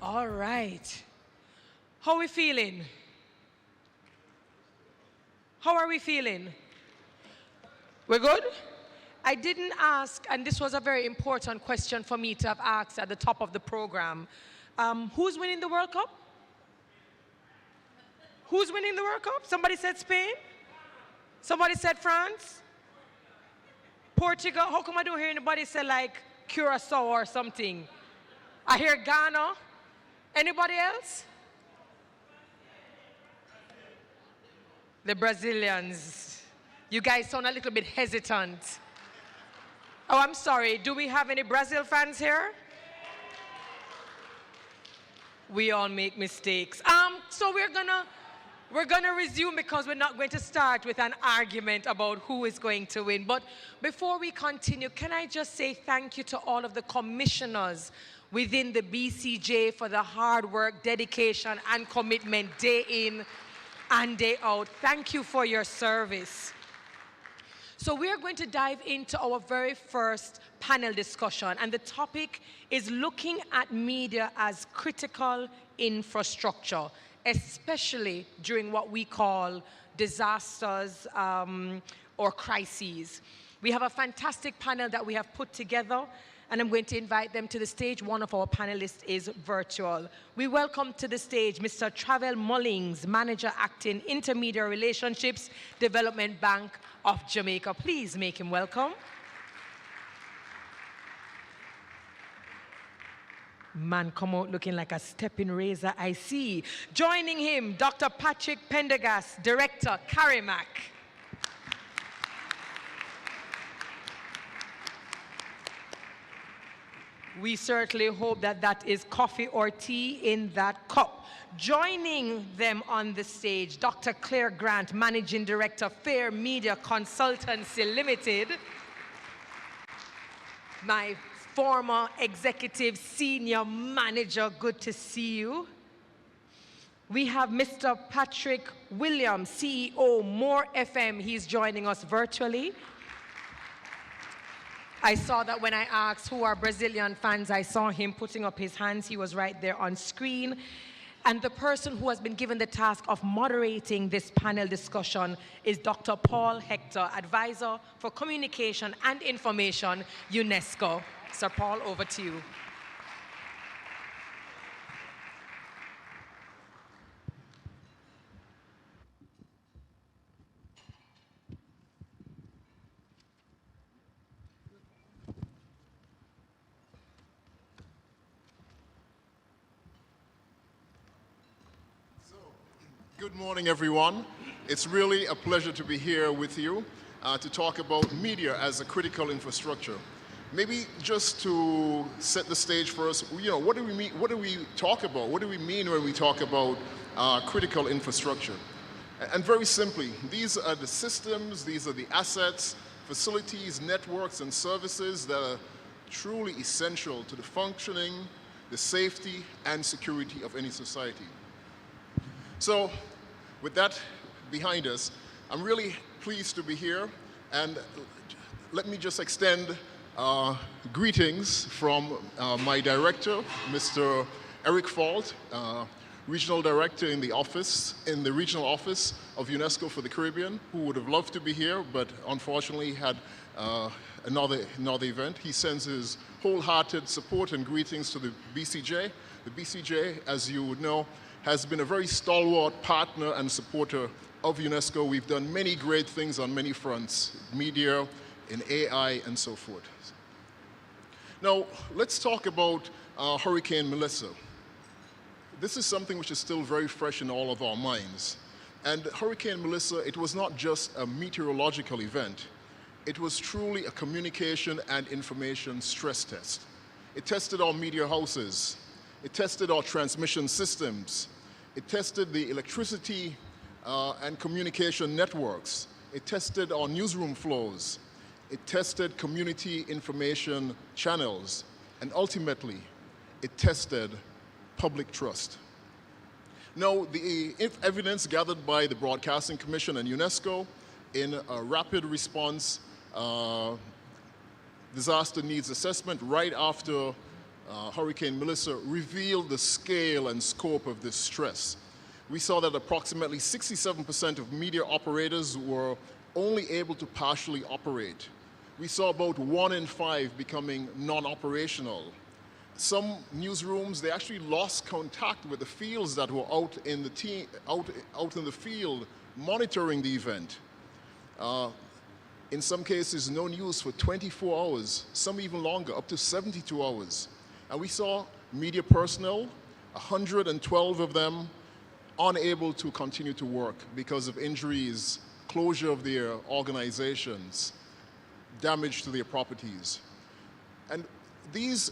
All right. How are we feeling? How are we feeling? We're good? I didn't ask, and this was a very important question for me to have asked at the top of the program. Who's winning the World Cup? Who's winning the World Cup? Somebody said Spain? Somebody said France? Portugal? How come I don't hear anybody say like Curacao or something? I hear Ghana. Anybody else? The Brazilians. You guys sound a little bit hesitant. Oh, I'm sorry. Do we have any Brazil fans here? We all make mistakes. So we're gonna resume because we're not going to start with an argument about who is going to win. But before we continue, can I just say thank you to all of the commissioners within the BCJ for the hard work, dedication, and commitment day in and day out. Thank you for your service. So we are going to dive into our very first panel discussion, and the topic is looking at media as critical infrastructure, especially during what we call disasters or crises. We have a fantastic panel that we have put together, and I'm going to invite them to the stage. One of our panelists is virtual. We welcome to the stage Mr. Travell Mullings, Manager Acting Intermediary Relationships, Development Bank of Jamaica. Please make him welcome. Man, come out looking like a stepping razor, I see. Joining him, Dr. Patrick Prendergast, Director, CARIMAC. We certainly hope that that is coffee or tea in that cup. Joining them on the stage, Dr. Claire Grant, Managing Director, Fair Media Consultancy Limited. My former executive senior manager, good to see you. We have Mr. Patrick Williams, CEO, More FM. He's joining us virtually. I saw that when I asked who are Brazilian fans, I saw him putting up his hands. He was right there on screen. And the person who has been given the task of moderating this panel discussion is Dr. Paul Hector, Advisor for Communication and Information, UNESCO. Sir Paul, over to you. Good morning, everyone. It's really a pleasure to be here with you to talk about media as a critical infrastructure. Maybe just to set the stage for us, what do we mean? What do we talk about? What do we mean when we talk about critical infrastructure? And very simply, these are the systems, these are the assets, facilities, networks, and services that are truly essential to the functioning, the safety, and security of any society. So, with that behind us, I'm really pleased to be here, and let me just extend greetings from my director, Mr. Eric Fault, Regional Director in the Regional Office of UNESCO for the Caribbean, who would have loved to be here, but unfortunately had another event. He sends his wholehearted support and greetings to the BCJ. The BCJ, as you would know, has been a very stalwart partner and supporter of UNESCO. We've done many great things on many fronts, media, in AI, and so forth. Now, let's talk about Hurricane Melissa. This is something which is still very fresh in all of our minds. And Hurricane Melissa, it was not just a meteorological event. It was truly a communication and information stress test. It tested our media houses. It tested our transmission systems. It tested the electricity and communication networks. It tested our newsroom flows. It tested community information channels. And ultimately, it tested public trust. Now, the evidence gathered by the Broadcasting Commission and UNESCO in a rapid response disaster needs assessment right after Hurricane Melissa, revealed the scale and scope of this stress. We saw that approximately 67% of media operators were only able to partially operate. We saw about 1 in 5 becoming non-operational. Some newsrooms, they actually lost contact with the fields that were out in the field monitoring the event. In some cases, no news for 24 hours, some even longer, up to 72 hours. And we saw media personnel, 112 of them, unable to continue to work because of injuries, closure of their organizations, damage to their properties. And these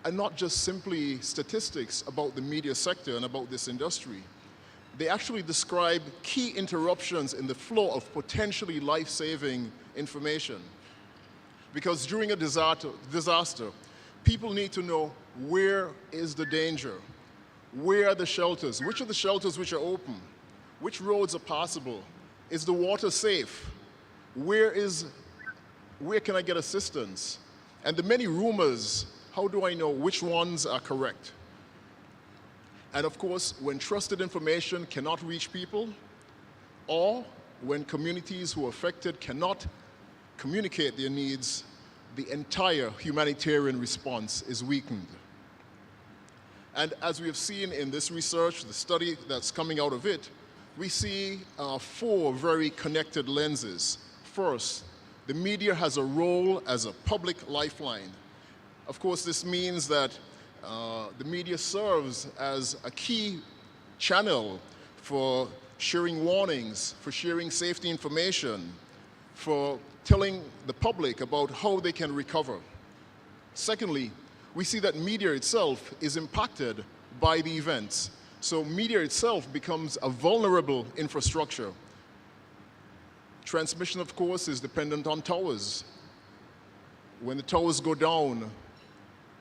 are not just simply statistics about the media sector and about this industry. They actually describe key interruptions in the flow of potentially life-saving information. Because during a disaster, people need to know where is the danger, where are the shelters, which are the shelters which are open, which roads are passable, is the water safe, where can I get assistance, and the many rumors, how do I know which ones are correct? And of course, when trusted information cannot reach people, or when communities who are affected cannot communicate their needs, the entire humanitarian response is weakened. And as we have seen in this research, the study that's coming out of it, we see 4 very connected lenses. First, the media has a role as a public lifeline. Of course, this means that the media serves as a key channel for sharing warnings, for sharing safety information, for telling the public about how they can recover. Secondly, we see that media itself is impacted by the events. So media itself becomes a vulnerable infrastructure. Transmission, of course, is dependent on towers. When the towers go down,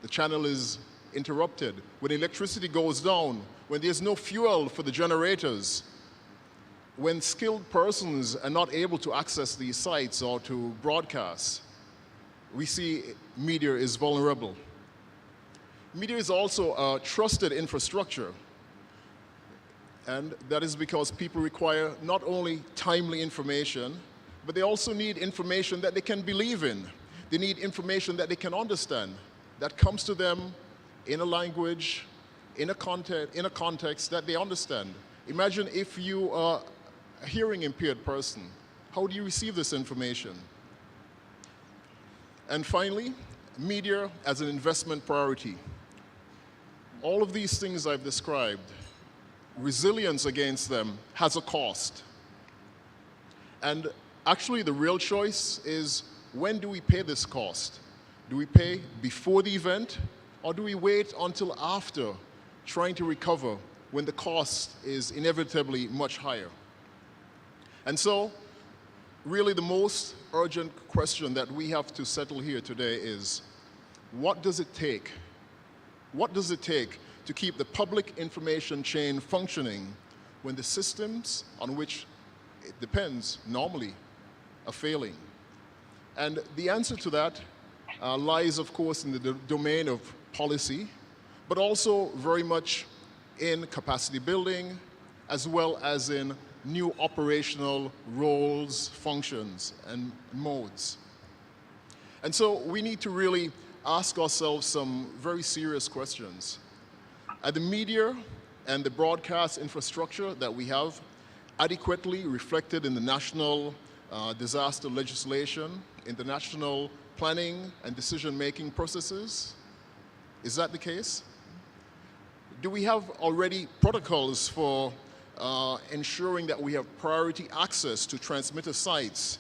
the channel is interrupted. When electricity goes down, when there's no fuel for the generators, when skilled persons are not able to access these sites or to broadcast, we see media is vulnerable. Media is also a trusted infrastructure, and that is because people require not only timely information, but they also need information that they can believe in. They need information that they can understand, that comes to them in a language, in a context that they understand. Imagine if you are a hearing impaired person. How do you receive this information? And finally, media as an investment priority. All of these things I've described, resilience against them has a cost. And actually the real choice is, when do we pay this cost? Do we pay before the event, or do we wait until after, trying to recover when the cost is inevitably much higher? And so, really the most urgent question that we have to settle here today is, what does it take? What does it take to keep the public information chain functioning when the systems on which it depends normally are failing? And the answer to that lies, of course, in the domain of policy, but also very much in capacity building, as well as in new operational roles, functions, and modes. And so we need to really ask ourselves some very serious questions. Are the media and the broadcast infrastructure that we have adequately reflected in the national disaster legislation, in the national planning and decision-making processes? Is that the case? Do we have already protocols for ensuring that we have priority access to transmitter sites,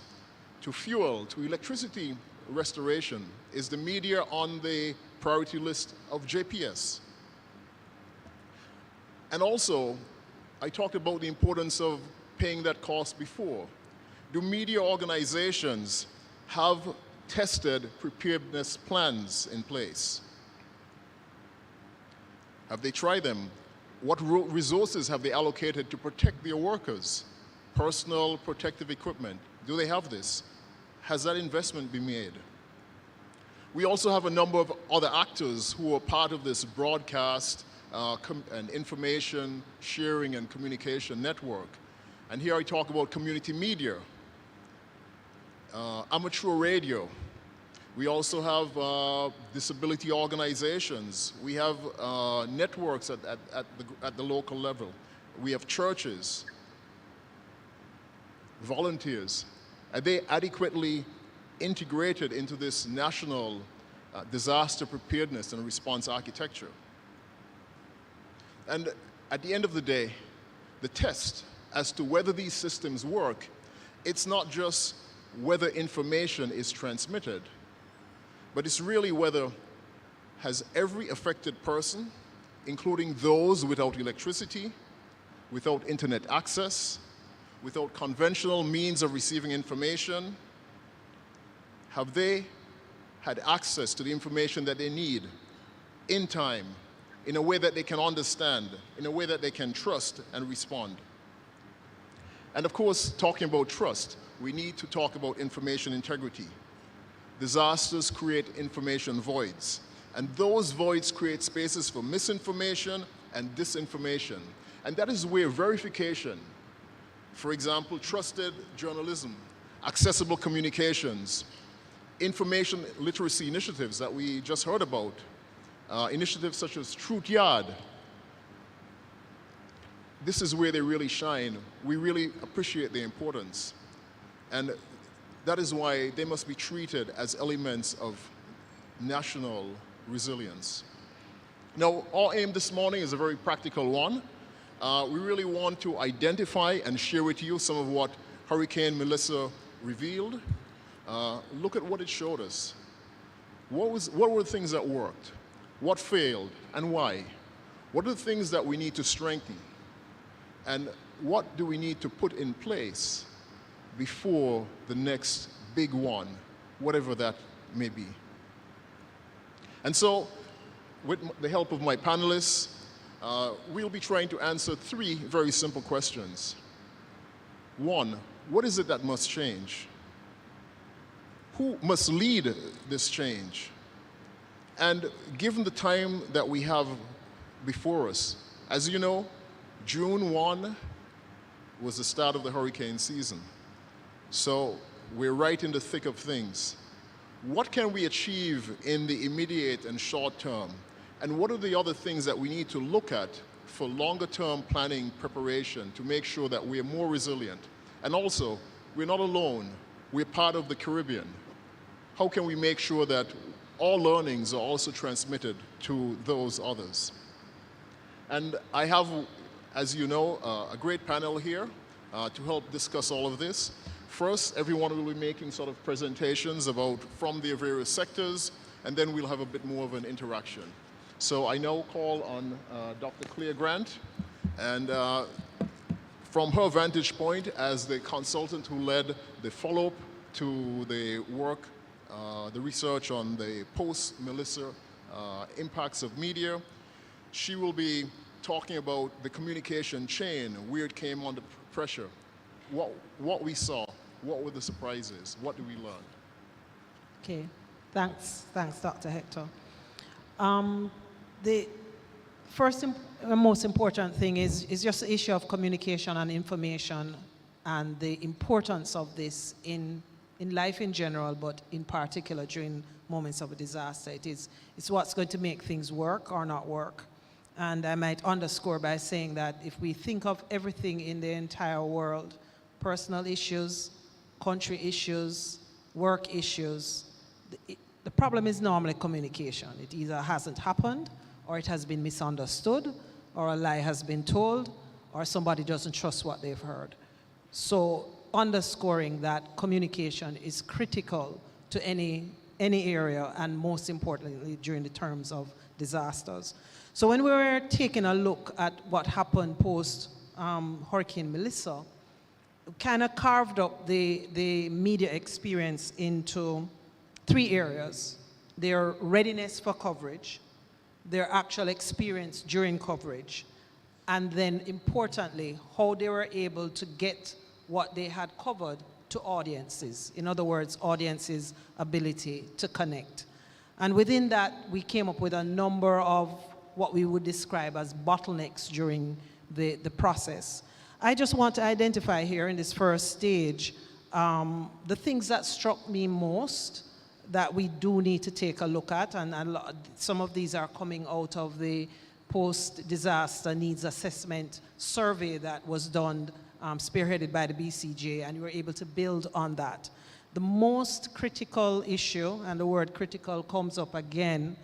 to fuel, to electricity restoration? Is the media on the priority list of JPS? And also, I talked about the importance of paying that cost before. Do media organizations have tested preparedness plans in place? Have they tried them? What resources have they allocated to protect their workers? Personal protective equipment, do they have this? Has that investment been made? We also have a number of other actors who are part of this broadcast and information sharing and communication network. And here I talk about community media, amateur radio. We also have disability organizations. We have networks at the local level. We have churches, volunteers. Are they adequately integrated into this national disaster preparedness and response architecture? And at the end of the day, the test as to whether these systems work, it's not just whether information is transmitted, but it's really whether has every affected person, including those without electricity, without internet access, without conventional means of receiving information, have they had access to the information that they need in time, in a way that they can understand, in a way that they can trust and respond? And of course, talking about trust, we need to talk about information integrity. Disasters create information voids, and those voids create spaces for misinformation and disinformation. And that is where verification, for example, trusted journalism, accessible communications, information literacy initiatives that we just heard about, initiatives such as Truth Yard, this is where they really shine. We really appreciate their importance. And that is why they must be treated as elements of national resilience. Now, our aim this morning is a very practical one. We really want to identify and share with you some of what Hurricane Melissa revealed. Look at what it showed us. What were the things that worked? What failed and why? What are the things that we need to strengthen? And what do we need to put in place before the next big one, whatever that may be? And so, with the help of my panelists, we'll be trying to answer three very simple questions. One, what is it that must change? Who must lead this change? And given the time that we have before us, as you know, June 1 was the start of the hurricane season. So we're right in the thick of things. What can we achieve in the immediate and short term? And what are the other things that we need to look at for longer term planning preparation to make sure that we're more resilient? And also, we're not alone. We're part of the Caribbean. How can we make sure that all learnings are also transmitted to those others? And I have, as you know, a great panel here to help discuss all of this. First, everyone will be making sort of presentations from their various sectors, and then we'll have a bit more of an interaction. So I now call on Dr. Claire Grant, and from her vantage point as the consultant who led the follow-up to the work, the research on the post-Melissa impacts of media, she will be talking about the communication chain, where it came under pressure, what we saw, what were the surprises, what did we learn? Okay, thanks, Dr. Hector. The first and most important thing is just the issue of communication and information and the importance of this in life in general, but in particular during moments of a disaster. It's what's going to make things work or not work. And I might underscore by saying that if we think of everything in the entire world, personal issues, country issues, work issues, the problem is normally communication. It either hasn't happened, or it has been misunderstood, or a lie has been told, or somebody doesn't trust what they've heard. So underscoring that communication is critical to any area, and most importantly during the terms of disasters. So when we were taking a look at what happened post Hurricane Melissa, we kind of carved up the media experience into three areas: their readiness for coverage, their actual experience during coverage, and then importantly, how they were able to get what they had covered to audiences. In other words, audiences' ability to connect. And within that, we came up with a number of what we would describe as bottlenecks during the process. I just want to identify here in this first stage the things that struck me most that we do need to take a look at, and some of these are coming out of the post-disaster needs assessment survey that was done, spearheaded by the BCJ, and we were able to build on that. The most critical issue, and the word critical comes up again,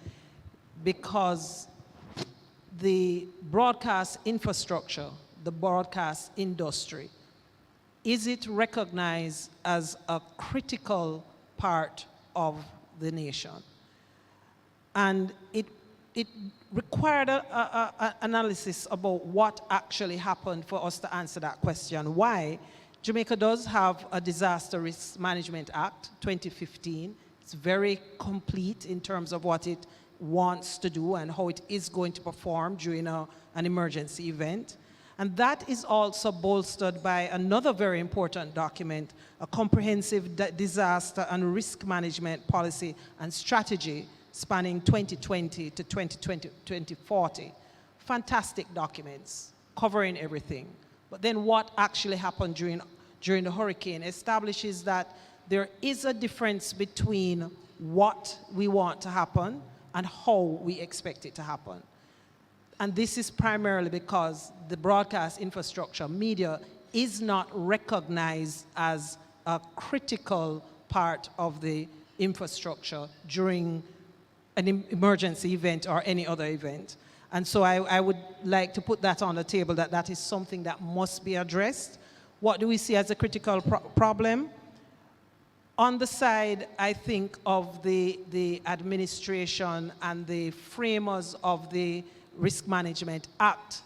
because the broadcast infrastructure, the broadcast industry, is it recognized as a critical part of the nation? And it required an analysis about what actually happened for us to answer that question. Why? Jamaica does have a Disaster Risk Management Act, 2015. It's very complete in terms of what it wants to do and how it is going to perform during an emergency event. And that is also bolstered by another very important document, a comprehensive disaster and risk management policy and strategy spanning 2020 to 2040. Fantastic documents covering everything. But then what actually happened during the hurricane establishes that there is a difference between what we want to happen and how we expect it to happen. And this is primarily because the broadcast infrastructure, media, is not recognized as a critical part of the infrastructure during an emergency event or any other event. And so I would like to put that on the table, that that is something that must be addressed. What do we see as a critical problem? On the side, I think, of the administration and the framers of the Risk Management Act,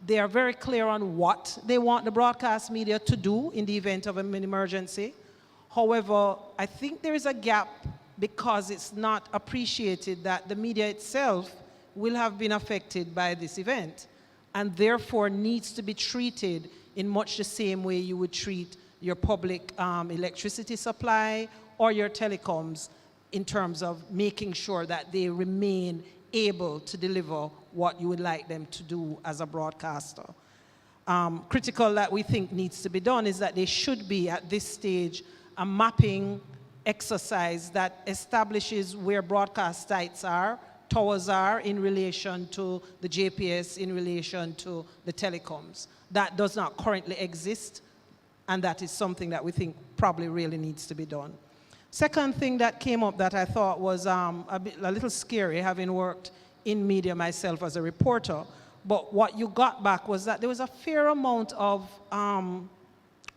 they are very clear on what they want the broadcast media to do in the event of an emergency. However, I think there is a gap because it's not appreciated that the media itself will have been affected by this event and therefore needs to be treated in much the same way you would treat your public electricity supply or your telecoms, in terms of making sure that they remain able to deliver what you would like them to do as a broadcaster. Critical that we think needs to be done is that there should be, at this stage, a mapping exercise that establishes where broadcast sites are, towers are in relation to the JPS, in relation to the telecoms. That does not currently exist, and that is something that we think probably really needs to be done. Second thing that came up that I thought was a little scary, having worked in media myself as a reporter, but what you got back was that there was a fair amount of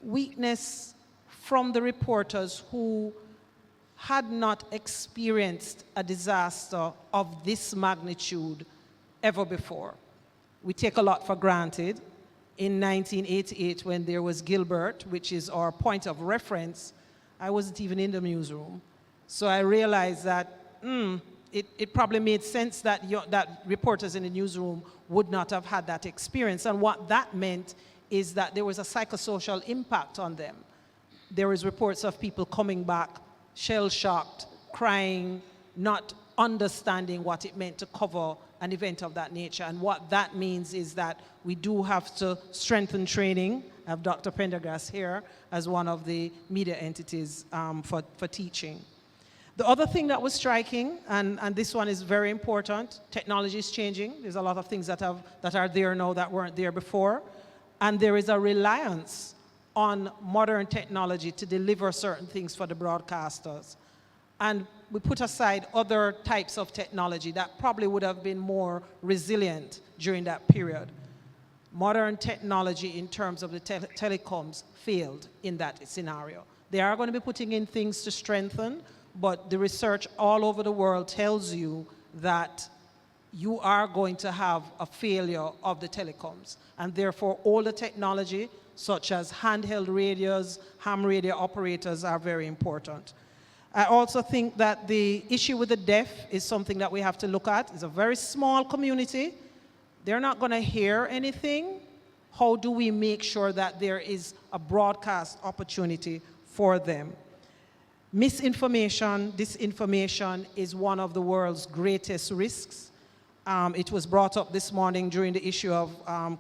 weakness from the reporters who had not experienced a disaster of this magnitude ever before. We take a lot for granted. In 1988, when there was Gilbert, which is our point of reference, I wasn't even in the newsroom. So I realized that it probably made sense that that reporters in the newsroom would not have had that experience. And what that meant is that there was a psychosocial impact on them. There was reports of people coming back shell-shocked, crying, not understanding what it meant to cover an event of that nature. And what that means is that we do have to strengthen training. I have Dr. Prendergast here as one of the media entities for teaching. The other thing that was striking, and this one is very important, technology is changing. There's a lot of things that are there now that weren't there before. And there is a reliance on modern technology to deliver certain things for the broadcasters. And we put aside other types of technology that probably would have been more resilient during that period. Modern technology in terms of the telecoms failed in that scenario. They are going to be putting in things to strengthen, but the research all over the world tells you that you are going to have a failure of the telecoms. And therefore, all the technology, such as handheld radios, ham radio operators, are very important. I also think that the issue with the deaf is something that we have to look at. It's a very small community. They're not going to hear anything. How do we make sure that there is a broadcast opportunity for them? Misinformation, disinformation is one of the world's greatest risks. It was brought up this morning during the issue of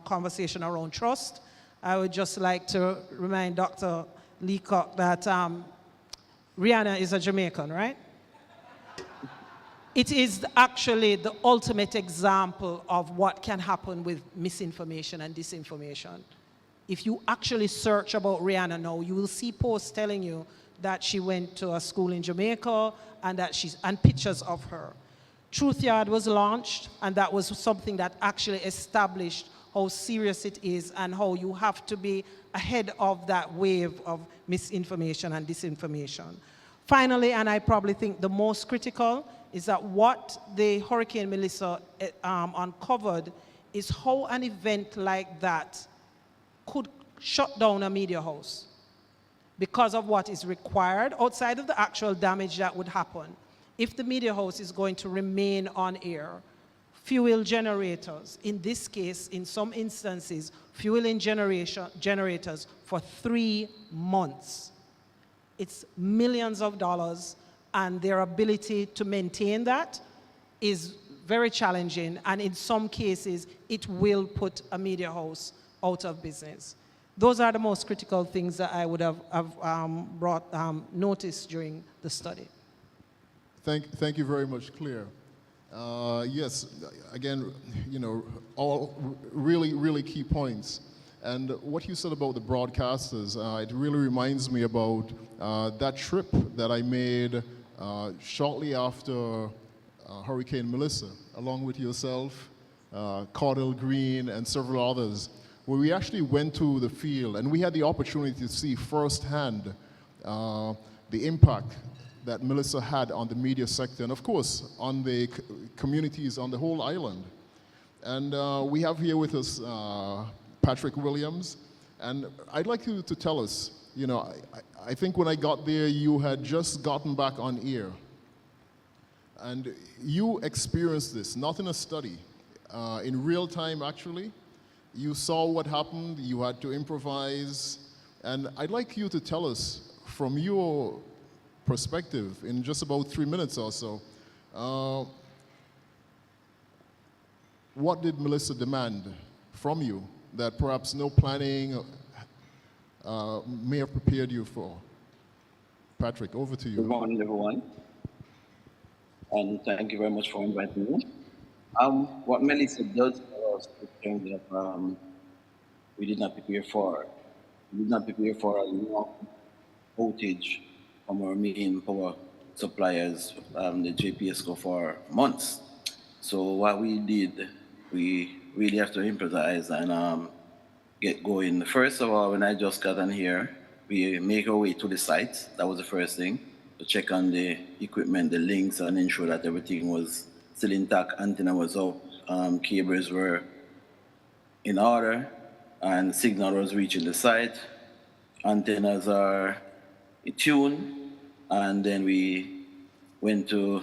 conversation around trust. I would just like to remind Dr. Leacock that Rihanna is a Jamaican, right? It is actually the ultimate example of what can happen with misinformation and disinformation. If you actually search about Rihanna now, you will see posts telling you that she went to a school in Jamaica and and pictures of her. Truth Yard was launched, and that was something that actually established how serious it is and how you have to be ahead of that wave of misinformation and disinformation. Finally, and I probably think the most critical, is that what the Hurricane Melissa uncovered is how an event like that could shut down a media house because of what is required outside of the actual damage that would happen. If the media house is going to remain on air, fuel generators, in this case, in some instances, fueling generators for 3 months. It's millions of dollars, and their ability to maintain that is very challenging, and in some cases, it will put a media house out of business. Those are the most critical things that I would have brought notice during the study. Thank you very much, Claire. Yes, again, all really key points. And what you said about the broadcasters, it really reminds me about that trip that I made shortly after Hurricane Melissa, along with yourself, Cordell Green, and several others, where we actually went to the field and we had the opportunity to see firsthand the impact that Melissa had on the media sector and, of course, on the communities on the whole island. And we have here with us Patrick Williams, and I'd like you to tell us, I think when I got there, you had just gotten back on air. And you experienced this, not in a study, in real time, actually. You saw what happened, you had to improvise, and I'd like you to tell us, from your perspective, in just about 3 minutes or so, what did Melissa demand from you that perhaps no planning may have prepared you for? Patrick, over to you. Good morning, everyone. And thank you very much for inviting me. What Melissa does for us is things that we did not prepare for. We did not prepare for a long outage from our main power suppliers, the JPSCO, for months. So what we did, we really have to improvise and get going. First of all, when I just got on here, we make our way to the site. That was the first thing, to check on the equipment, the links, and ensure that everything was still intact. Antenna was up, cables were in order, and signal was reaching the site. Antennas are in tune, and then we went to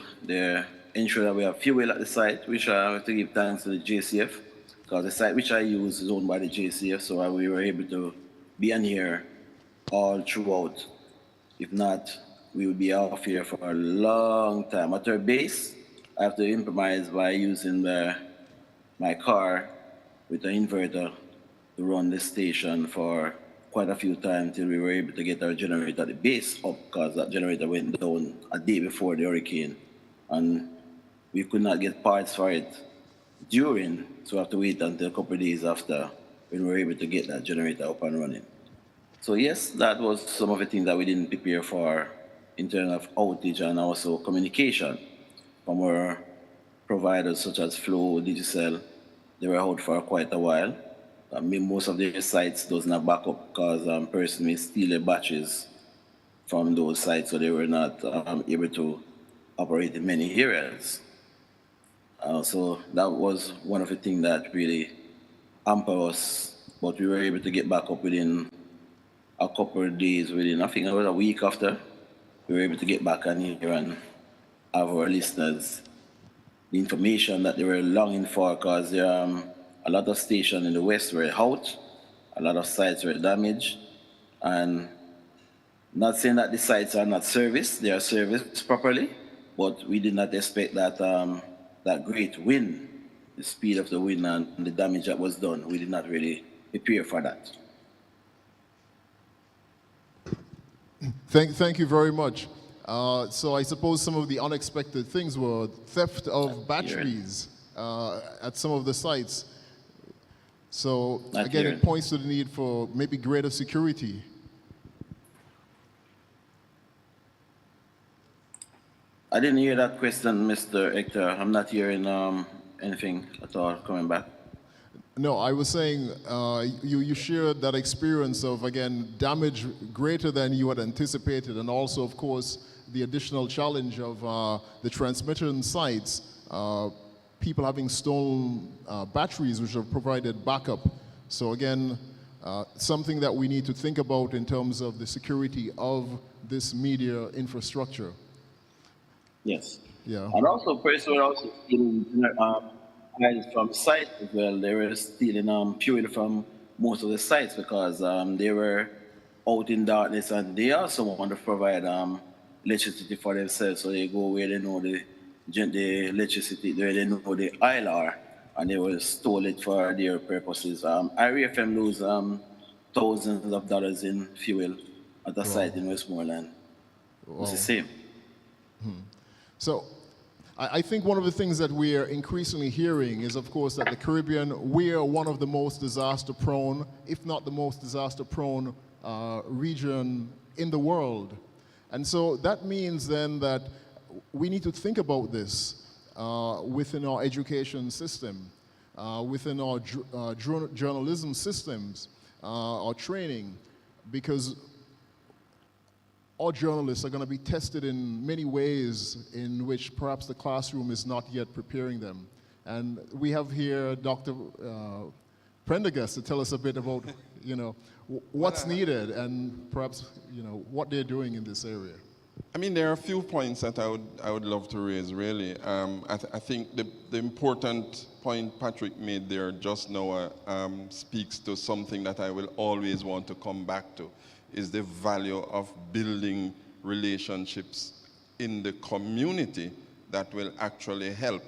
ensure that we have fuel at the site, which I have to give thanks to the JCF, because the site which I use is owned by the JCF, so we were able to be on here all throughout. If not, we would be off here for a long time. At our base, I have to improvise by using my car with an inverter to run the station for quite a few times till we were able to get our generator at the base up, because that generator went down a day before the hurricane. And we could not get parts for it during, so we have to wait until a couple of days after when we were able to get that generator up and running. So yes, that was some of the things that we didn't prepare for in terms of outage and also communication from our providers such as Flow, Digicel. They were out for quite a while. Most of their sites does not back up because person may steal their batches from those sites, so they were not able to operate in many areas. So that was one of the things that really hampered us, but we were able to get back up within a couple of days, within I think about a week after. We were able to get back on here and have our listeners the information that they were longing for, because a lot of stations in the West were out, a lot of sites were damaged, and Not saying that the sites are not serviced, they are serviced properly, but we did not expect that that great wind, the speed of the wind and the damage that was done. We did not really prepare for that. Thank you very much. So I suppose some of the unexpected things were theft of batteries at some of the sites. So again, it points to the need for maybe greater security. I didn't hear that question, Mr. Hector. I'm not hearing anything at all coming back. No, I was saying you shared that experience of, again, damage greater than you had anticipated, and also, of course, the additional challenge of the transmission sites, people having stolen batteries which have provided backup. So again, something that we need to think about in terms of the security of this media infrastructure. Yes. Yeah. And also, police were also stealing from sites as well. They were stealing fuel from most of the sites because they were out in darkness, and they also want to provide electricity for themselves. So they go where they know the electricity, where they know the ILR, and they will stole it for their purposes. IRFM lose thousands of dollars in fuel at a site in Westmoreland. It's the same. So I think one of the things that we are increasingly hearing is, of course, that the Caribbean, we are one of the most disaster-prone, if not the most disaster-prone region in the world. And so that means then that we need to think about this within our education system, within our journalism systems, our training, because our journalists are going to be tested in many ways in which perhaps the classroom is not yet preparing them. And we have here Dr. Prendergast to tell us a bit about, what's needed and perhaps, what they're doing in this area. I mean, there are a few points that I would love to raise, really. I think the important point Patrick made there just now speaks to something that I will always want to come back to, is the value of building relationships in the community that will actually help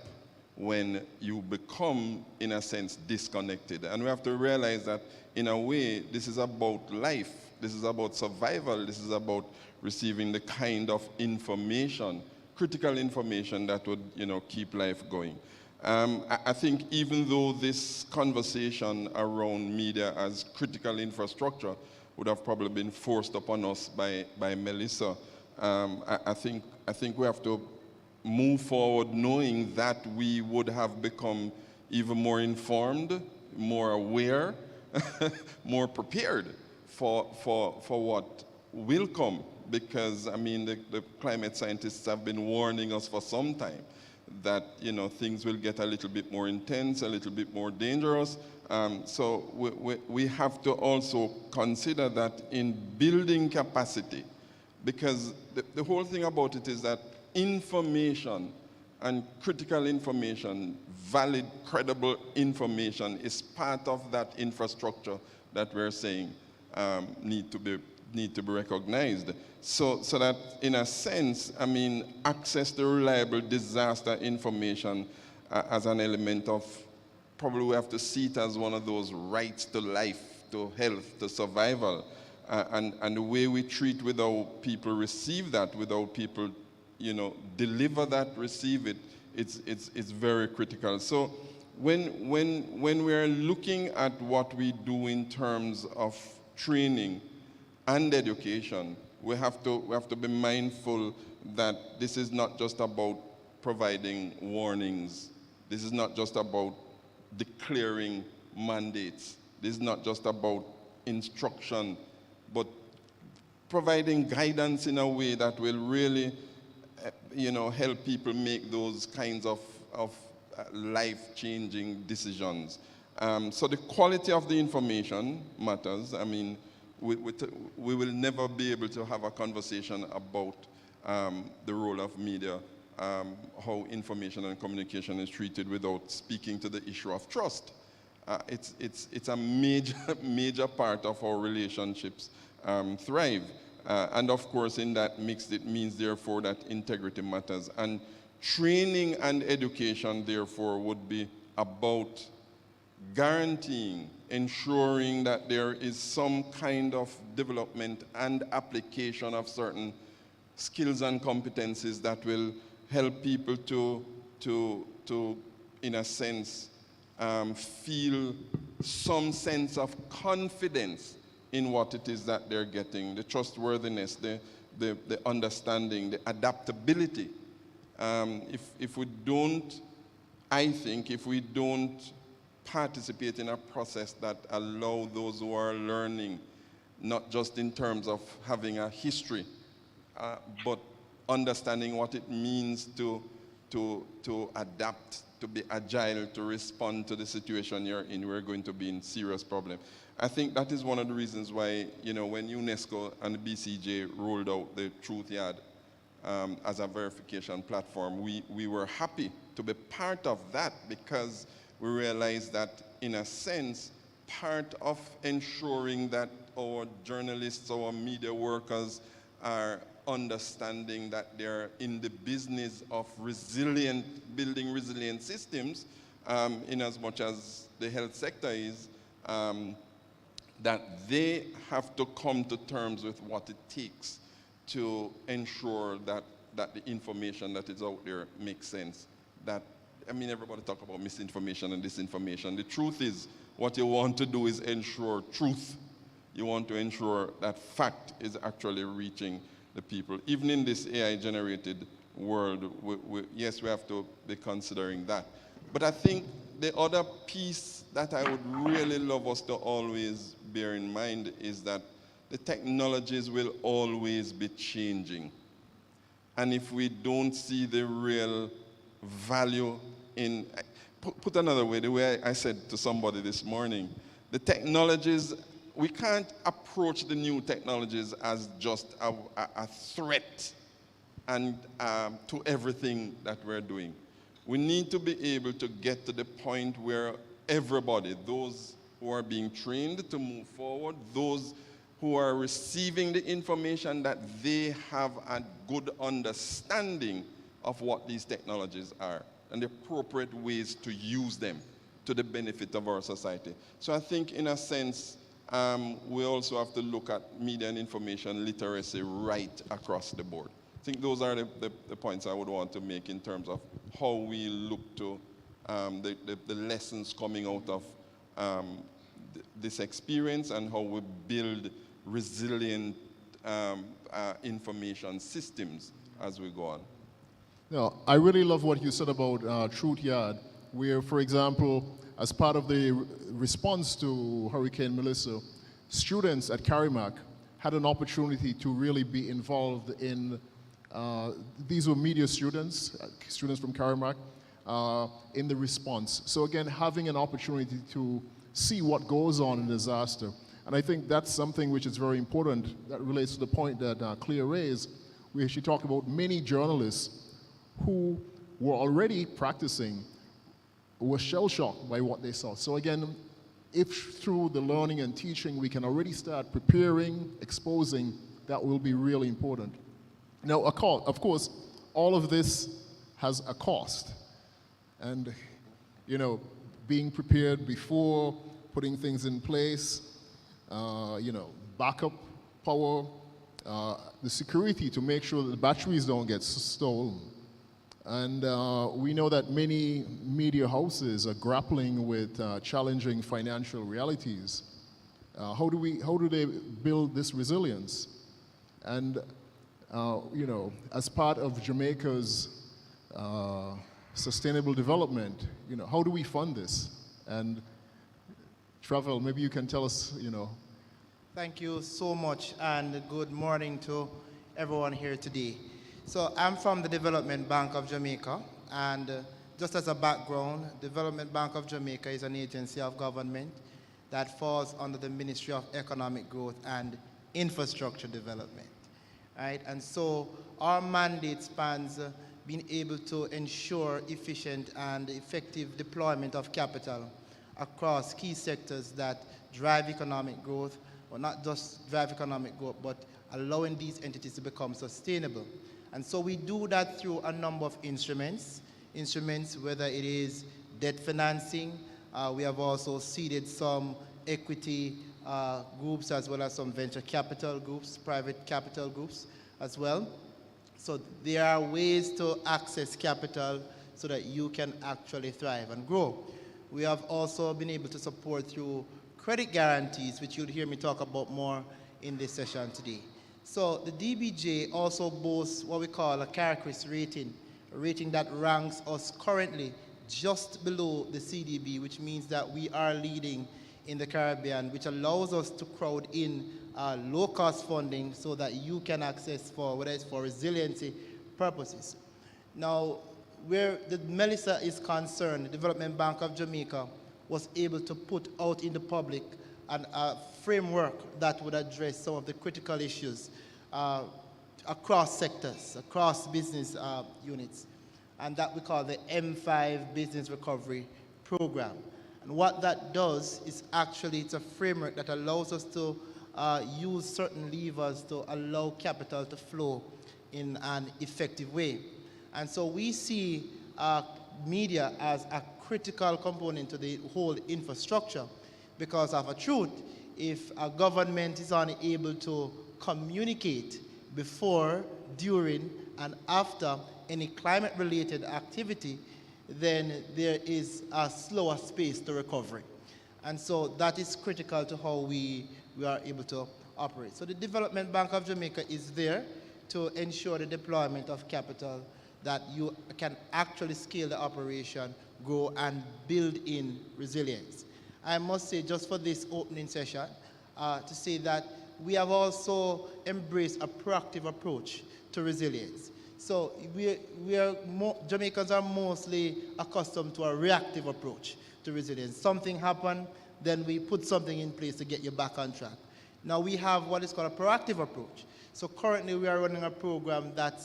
when you become, in a sense, disconnected. And we have to realize that, in a way, this is about life. This is about survival. This is about receiving the kind of information, critical information that would, keep life going. I think even though this conversation around media as critical infrastructure would have probably been forced upon us by Melissa, I think we have to move forward knowing that we would have become even more informed, more aware, more prepared for what will come. Because, I mean, the climate scientists have been warning us for some time that, things will get a little bit more intense, a little bit more dangerous. So we have to also consider that in building capacity, because the whole thing about it is that information and critical information, valid, credible information is part of that infrastructure that we're saying need to be recognized. So that, in a sense, I mean, access to reliable disaster information as an element of, probably we have to see it as one of those rights to life, to health, to survival. And the way we treat with how people receive that, with how people, deliver that, receive it, it's very critical. So when we are looking at what we do in terms of training and education, we have to be mindful that this is not just about providing warnings. This is not just about declaring mandates. This is not just about instruction, but providing guidance in a way that will really, help people make those kinds of life-changing decisions. So the quality of the information matters. I mean, we will never be able to have a conversation about the role of media, how information and communication is treated without speaking to the issue of trust. It's a major part of our relationships thrive. And of course, in that mix, it means, therefore, that integrity matters. And training and education, therefore, would be about guaranteeing, ensuring that there is some kind of development and application of certain skills and competencies that will help people to in a sense, feel some sense of confidence in what it is that they're getting, the trustworthiness, the understanding, the adaptability. If we don't, I think, if we don't participate in a process that allow those who are learning, not just in terms of having a history, but understanding what it means to adapt, to be agile, to respond to the situation you're in, we're going to be in serious problem. I think that is one of the reasons why, when UNESCO and the BCJ rolled out the Truth Yard as a verification platform, we were happy to be part of that, because we realized that, in a sense, part of ensuring that our journalists, our media workers are understanding that they're in the business of building resilient systems, in as much as the health sector is, that they have to come to terms with what it takes to ensure that the information that is out there makes sense. Everybody talk about misinformation and disinformation. The truth is, what you want to do is ensure truth. You want to ensure that fact is actually reaching the people. Even in this AI-generated world, yes, we have to be considering that. But I think the other piece that I would really love us to always bear in mind is that the technologies will always be changing. And if we don't see the real value in, put another way, the way I said to somebody this morning, the technologies, we can't approach the new technologies as just a threat and to everything that we're doing. We need to be able to get to the point where everybody, those who are being trained to move forward, those who are receiving the information, that they have a good understanding of what these technologies are and the appropriate ways to use them to the benefit of our society. So I think, in a sense, we also have to look at media and information literacy right across the board. I think those are the points I would want to make in terms of how we look to the lessons coming out of this experience, and how we build resilient information systems as we go on. No, I really love what you said about Truth Yard, where, for example, as part of the response to Hurricane Melissa, students at CARIMAC had an opportunity to really be involved in, these were media students from CARIMAC, in the response. So again, having an opportunity to see what goes on in disaster. And I think that's something which is very important, that relates to the point that Claire raised, where she talked about many journalists who were already practicing, were shell-shocked by what they saw. So again, if through the learning and teaching we can already start preparing, exposing, that will be really important. Now, of course, all of this has a cost. And, being prepared before, putting things in place, backup power, the security to make sure that the batteries don't get stolen. And we know that many media houses are grappling with challenging financial realities. How do they build this resilience? And as part of Jamaica's sustainable development, how do we fund this? And Travell, maybe you can tell us, Thank you so much, and good morning to everyone here today. So I'm from the Development Bank of Jamaica, and just as a background, Development Bank of Jamaica is an agency of government that falls under the Ministry of Economic Growth and Infrastructure Development, right? And so our mandate spans being able to ensure efficient and effective deployment of capital across key sectors that drive economic growth, or not just drive economic growth, but allowing these entities to become sustainable. And so we do that through a number of instruments, whether it is debt financing. We have also seeded some equity groups as well as some venture capital groups, private capital groups as well. So there are ways to access capital so that you can actually thrive and grow. We have also been able to support through credit guarantees, which you'll hear me talk about more in this session today. So the DBJ also boasts what we call a CARIMAC rating, a rating that ranks us currently just below the CDB, which means that we are leading in the Caribbean, which allows us to crowd in low-cost funding so that you can access for, whether it's for resiliency purposes. Now, where the Melissa is concerned, the Development Bank of Jamaica was able to put out in the public a framework that would address some of the critical issues across sectors, across business units, and that we call the M5 Business Recovery Program. And what that does is actually it's a framework that allows us to use certain levers to allow capital to flow in an effective way. And so we see media as a critical component to the whole infrastructure because of a truth. If a government is unable to communicate before, during, and after any climate-related activity, then there is a slower space to recovery. And so that is critical to how we are able to operate. So the Development Bank of Jamaica is there to ensure the deployment of capital that you can actually scale the operation, grow, and build in resilience. I must say, just for this opening session, to say that we have also embraced a proactive approach to resilience. So Jamaicans are mostly accustomed to a reactive approach to resilience. Something happened, then we put something in place to get you back on track. Now we have what is called a proactive approach. So currently we are running a program that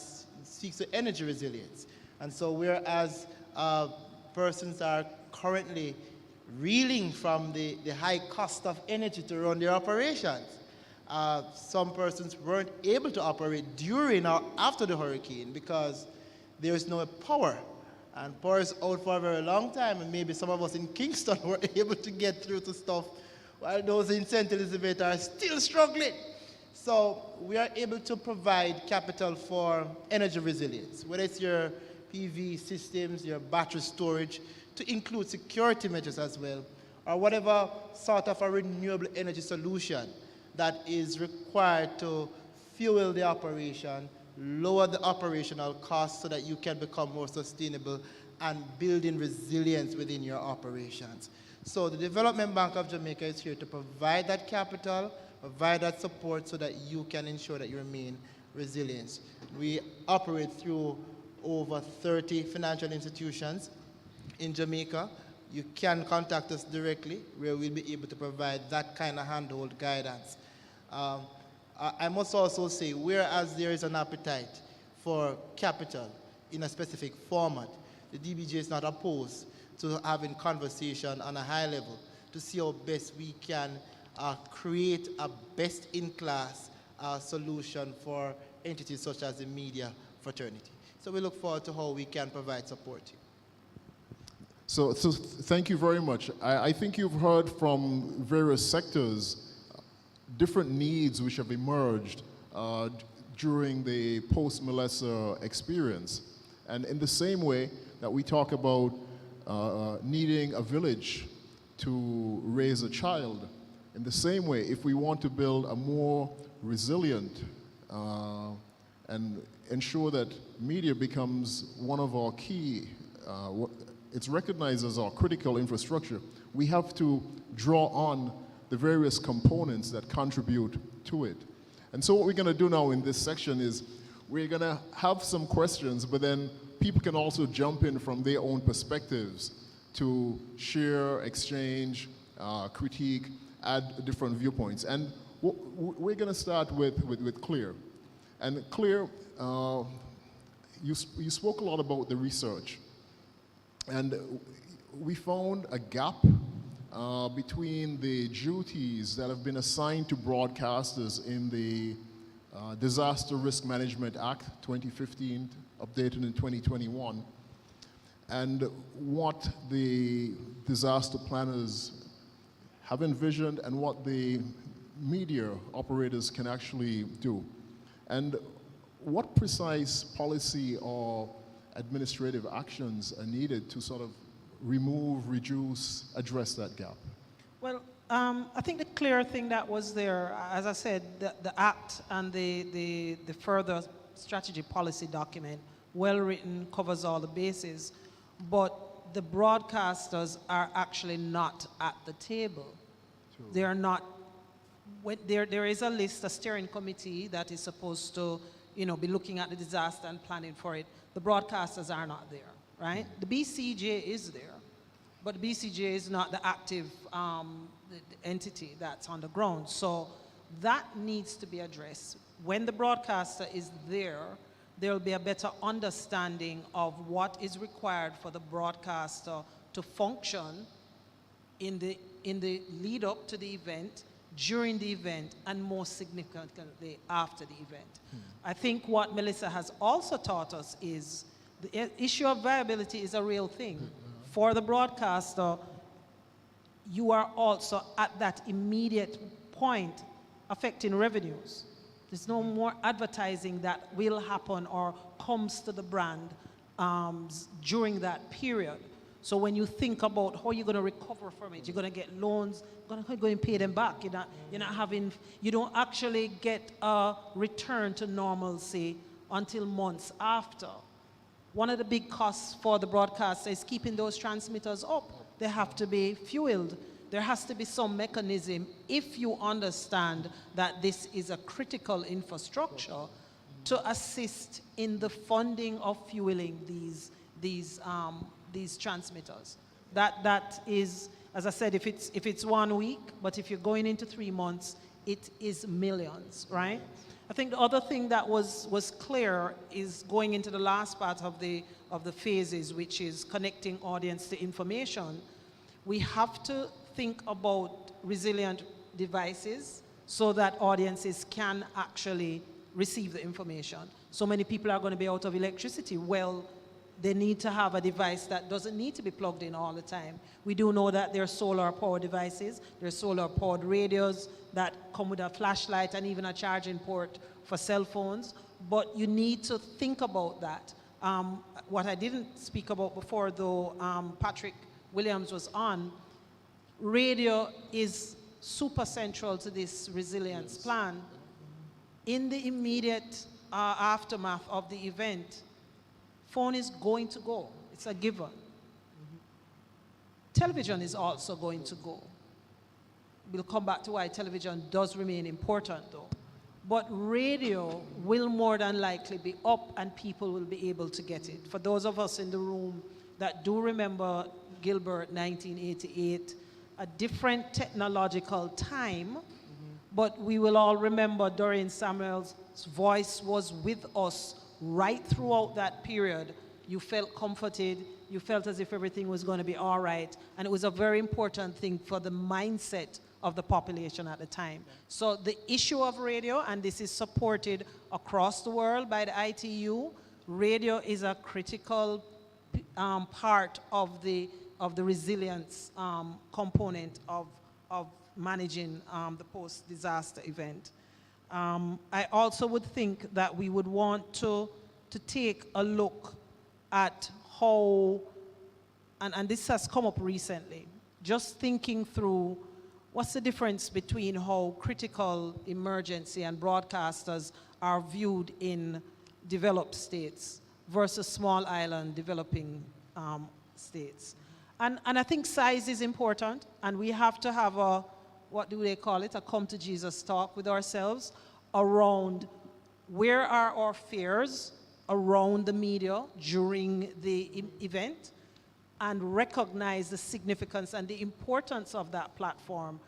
seeks to energy resilience. And so whereas persons are currently reeling from the high cost of energy to run their operations, some persons weren't able to operate during or after the hurricane because there is no power. And power is out for a very long time, and maybe some of us in Kingston were able to get through to stuff while those in St. Elizabeth are still struggling. So we are able to provide capital for energy resilience, whether it's your PV systems, your battery storage, to include security measures as well, or whatever sort of a renewable energy solution that is required to fuel the operation, lower the operational costs so that you can become more sustainable and build in resilience within your operations. So the Development Bank of Jamaica is here to provide that capital, provide that support so that you can ensure that you remain resilient. We operate through over 30 financial institutions in Jamaica. You can contact us directly where we'll be able to provide that kind of handhold guidance. I must also say, whereas there is an appetite for capital in a specific format, the DBJ is not opposed to having conversation on a high level to see how best we can create a best-in-class solution for entities such as the media fraternity. So we look forward to how we can provide support to you. So thank you very much. I think you've heard from various sectors different needs which have emerged during the post-Melissa experience. And in the same way that we talk about needing a village to raise a child, in the same way, if we want to build a more resilient and ensure that media becomes one of our key, it's recognized as our critical infrastructure, we have to draw on the various components that contribute to it. And so what we're going to do now in this section is we're going to have some questions, but then people can also jump in from their own perspectives to share, exchange, critique, add different viewpoints. And we're going to start with Claire. And Claire, you spoke a lot about the research. And we found a gap between the duties that have been assigned to broadcasters in the Disaster Risk Management Act 2015, updated in 2021, and what the disaster planners have envisioned and what the media operators can actually do. And what precise policy or administrative actions are needed to sort of remove, reduce, address that gap? Well, I think the clear thing that was there, as I said, the Act and the further strategy policy document, well written, covers all the bases, but the broadcasters are actually not at the table. True. They are not. There is a list, a steering committee that is supposed to, be looking at the disaster and planning for it. The broadcasters are not there, right? The BCJ is there, but the BCJ is not the active the entity that's on the ground. So that needs to be addressed. When the broadcaster is there will be a better understanding of what is required for the broadcaster to function in the lead up to the event, during the event, and most significantly after the event. I think what Melissa has also taught us is the issue of viability is a real thing. For the broadcaster, you are also at that immediate point affecting revenues. There's no more advertising that will happen or comes to the brand during that period. So when you think about how you're going to recover from it, you're going to get loans, you're going to go and pay them back. You don't actually get a return to normalcy until months after. One of the big costs for the broadcaster is keeping those transmitters up. They have to be fueled. There has to be some mechanism, if you understand that this is a critical infrastructure, to assist in the funding of fueling these transmitters. That is, as I said, if it's 1 week, but if you're going into 3 months, it is millions, right? I think the other thing that was clear is going into the last part of the phases, which is connecting audience to information. We have to think about resilient devices so that audiences can actually receive the information. So many people are going to be out of electricity. Well, they need to have a device that doesn't need to be plugged in all the time. We do know that there are solar power devices, there are solar powered radios that come with a flashlight and even a charging port for cell phones, but you need to think about that. What I didn't speak about before, though, Patrick Williams was on, radio is super central to this resilience plan. In the immediate aftermath of the event, phone is going to go. It's a given. Television is also going to go. We'll come back to why television does remain important, though. But radio will more than likely be up and people will be able to get it. For those of us in the room that do remember Gilbert 1988, a different technological time, but we will all remember Doreen Samuel's voice was with us right throughout that period. You felt comforted, you felt as if everything was going to be all right, and it was a very important thing for the mindset of the population at the time. So the issue of radio, and this is supported across the world by the ITU, radio is a critical part of the resilience component of managing the post-disaster event. I also would think that we would want to take a look at how, and this has come up recently, just thinking through what's the difference between how critical emergency and broadcasters are viewed in developed states versus small island developing states. And I think size is important, and we have to have a, what do they call it, a come to Jesus talk with ourselves around where are our fears around the media during the event, and recognize the significance and the importance of that platform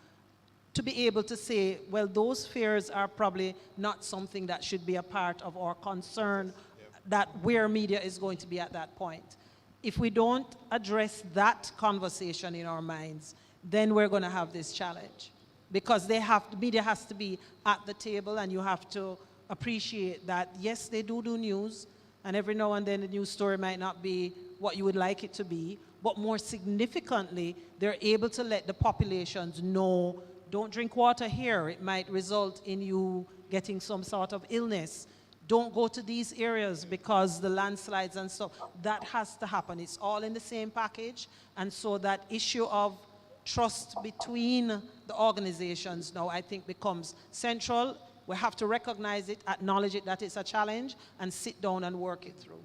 to be able to say, well, those fears are probably not something that should be a part of our concern, that where media is going to be at that point. If we don't address that conversation in our minds, then we're going to have this challenge. Because media has to be at the table, and you have to appreciate that, yes, they do news, and every now and then the news story might not be what you would like it to be, but more significantly, they're able to let the populations know, don't drink water here, it might result in you getting some sort of illness. Don't go to these areas because the landslides and stuff. That has to happen. It's all in the same package, and so that issue of trust between the organizations now, I think, becomes central. We have to recognize it, acknowledge it, that it's a challenge, and sit down and work it through.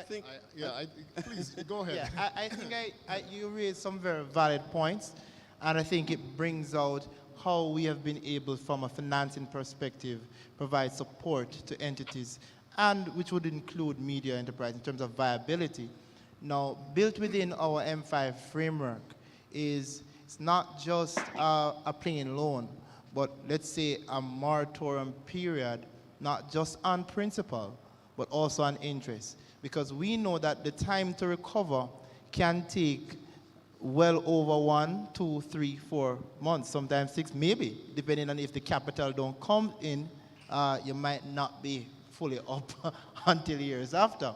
Please, go ahead. Yeah, I think you raised some very valid points, and I think it brings out how we have been able, from a financing perspective, provide support to entities, and which would include media enterprise in terms of viability. Now, built within our M5 framework, it's not just a plain loan, but let's say a moratorium period, not just on principal, but also on interest. Because we know that the time to recover can take well over 1, 2, 3, 4 months, sometimes 6, maybe, depending on if the capital don't come in, you might not be fully up until years after.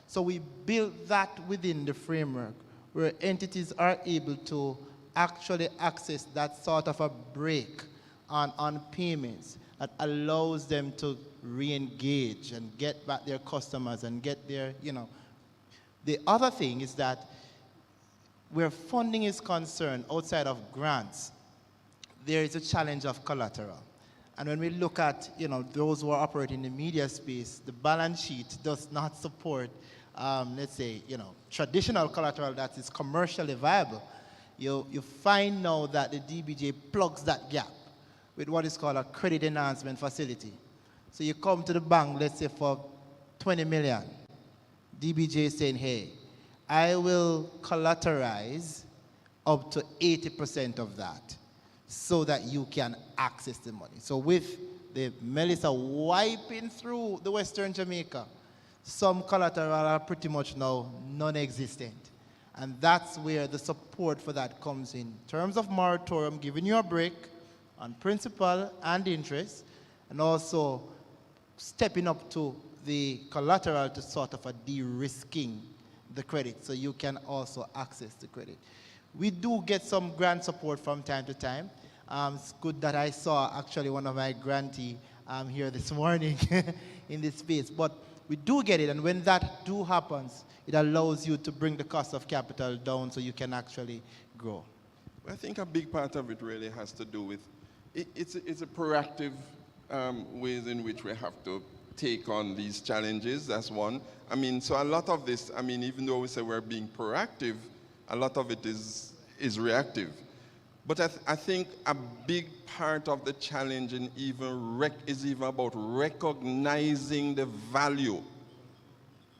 So we built that within the framework, where entities are able to actually access that sort of a break on payments that allows them to re-engage and get back their customers and get their, The other thing is that where funding is concerned, outside of grants, there is a challenge of collateral. And when we look at, those who are operating in the media space, the balance sheet does not support let's say, traditional collateral that is commercially viable. You find now that the DBJ plugs that gap with what is called a credit enhancement facility. So you come to the bank, let's say for 20 million. DBJ is saying, hey, I will collateralize up to 80% of that so that you can access the money. So with the Melissa wiping through the Western Jamaica, some collateral are pretty much now non-existent. And that's where the support for that comes in terms of moratorium, giving you a break on principal and interest, and also stepping up to the collateral to sort of a de-risking the credit so you can also access the credit. We do get some grant support from time to time. It's good that I saw actually one of my grantees here this morning in this space. But we do get it, and when that happens, it allows you to bring the cost of capital down so you can actually grow. I think a big part of it really has to do with, it's a proactive ways in which we have to take on these challenges. That's one. So a lot of this, even though we say we're being proactive, a lot of it is reactive. But I think a big part of the challenge is even about recognizing the value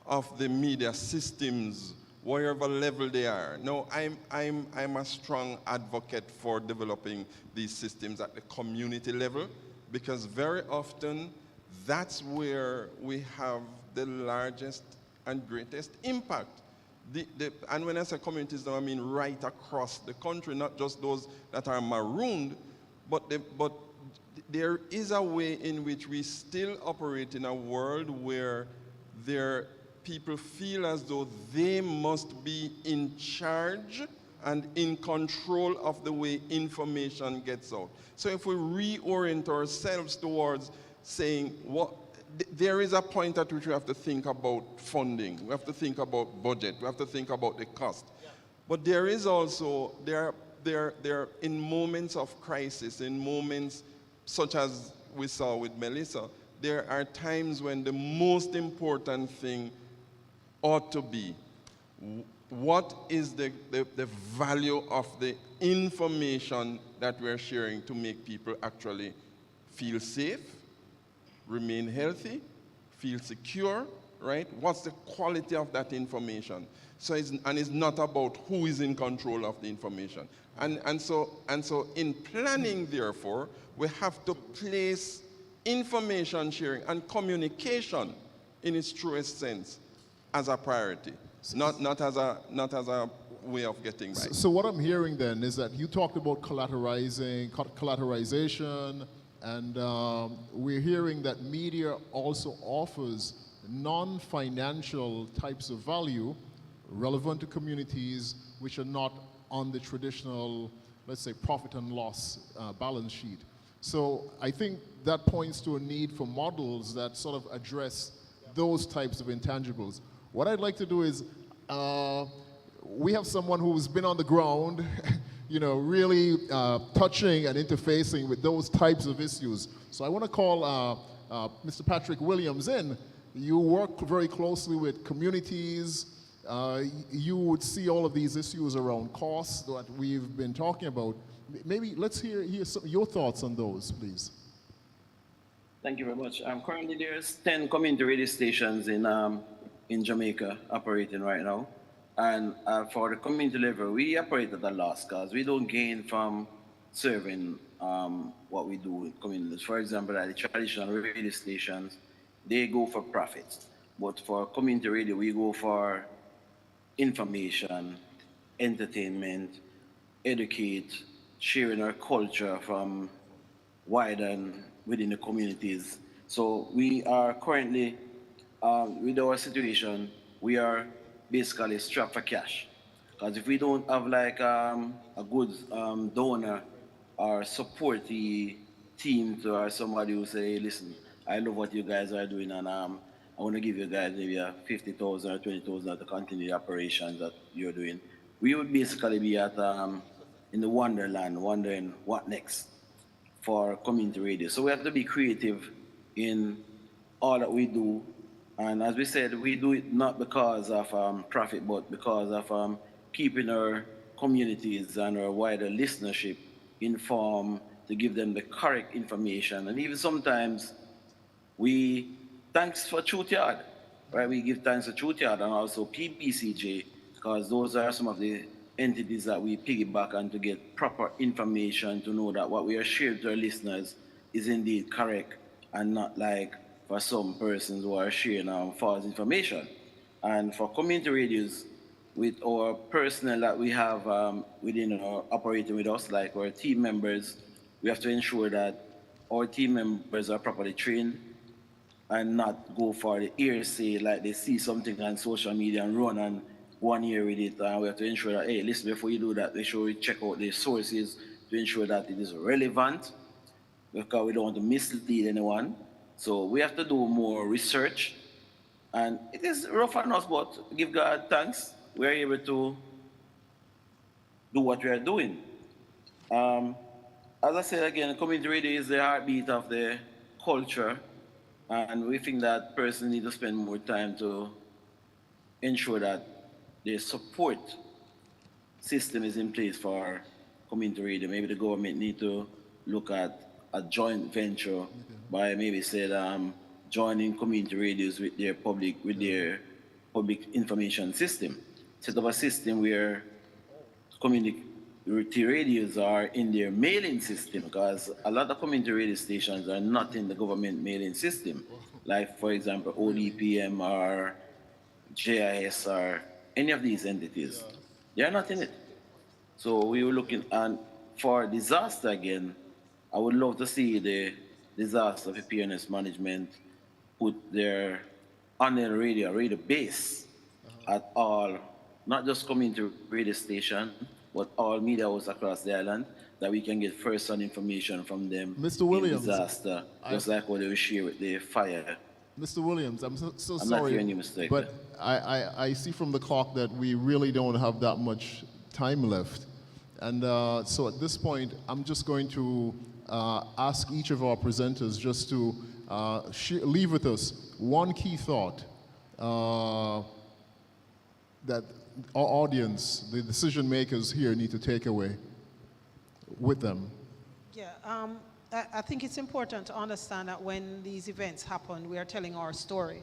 of the media systems, wherever level they are. No, I'm a strong advocate for developing these systems at the community level, because very often that's where we have the largest and greatest impact. And when I say communities now, I mean right across the country, not just those that are marooned, but there is a way in which we still operate in a world where people feel as though they must be in charge and in control of the way information gets out. So if we reorient ourselves towards saying, there is a point at which we have to think about funding, we have to think about budget, we have to think about the cost. Yeah. But there is also, there in moments of crisis, in moments such as we saw with Melissa, there are times when the most important thing ought to be, what is the value of the information that we're sharing to make people actually feel safe, remain healthy, feel secure, right? What's the quality of that information? So it's not about who is in control of the information. And so in planning, therefore, we have to place information sharing and communication in its truest sense as a priority, not as a way of getting by. So what I'm hearing then is that you talked about collateralization, and we're hearing that media also offers non-financial types of value relevant to communities which are not on the traditional, let's say, profit and loss balance sheet. So I think that points to a need for models that sort of address those types of intangibles. What I'd like to do is, we have someone who's been on the ground, you know, really touching and interfacing with those types of issues. So I want to call Mr. Patrick Williams in. You work very closely with communities. You would see all of these issues around costs that we've been talking about. Maybe let's hear your thoughts on those, please. Thank you very much. Currently there's 10 community radio stations in Jamaica operating right now. And for the community level, we operate at a loss because we don't gain from serving what we do in communities. For example, like the traditional radio stations, they go for profits. But for community radio, we go for information, entertainment, educate, sharing our culture from wide and within the communities. So we are currently, with our situation, we are basically strapped for cash. Because if we don't have like a good donor or support the team to or somebody who say, listen, I love what you guys are doing, and I want to give you guys maybe a 50,000 or 20,000 to continue the operations that you're doing. We would basically be at in the wonderland, wondering what next for community radio. So we have to be creative in all that we do. And as we said, we do it not because of profit, but because of keeping our communities and our wider listenership informed to give them the correct information. And even sometimes thanks for Truth Yard, right? We give thanks to Truth Yard and also BCJ, because those are some of the entities that we piggyback on to get proper information to know that what we are sharing to our listeners is indeed correct and not like for some persons who are sharing false information. And for community radios, with our personnel that we have within our operating with us, like our team members, we have to ensure that our team members are properly trained and not go for the hearsay, like they see something on social media and run and 1 year with it. And we have to ensure that, hey, listen, before you do that, make sure we check out the sources to ensure that it is relevant, because we don't want to mislead anyone. So we have to do more research. And it is rough on us, but give God thanks, we're able to do what we are doing. As I said again, community radio is the heartbeat of the culture, and we think that persons need to spend more time to ensure that the support system is in place for community radio. Maybe the government need to look at a joint venture by maybe said joining community radios with their public information system. Set up a system where community radios are in their mailing system, because a lot of community radio stations are not in the government mailing system. Like, for example, ODPM or JIS or any of these entities. They are not in it. So we were looking, and for disaster again, I would love to see the disaster preparedness management put their on the radio base at all, not just community radio station, but all media houses across the island, that we can get first-hand information from them. Mr. Williams, in disaster, just like what they share with the fire. Mr. Williams, I'm so I'm sorry, not hearing you, mistake. but I see from the clock that we really don't have that much time left. And so at this point, I'm just going to ask each of our presenters just to leave with us one key thought that our audience, the decision makers here, need to take away with them. Yeah, I think it's important to understand that when these events happen, we are telling our story.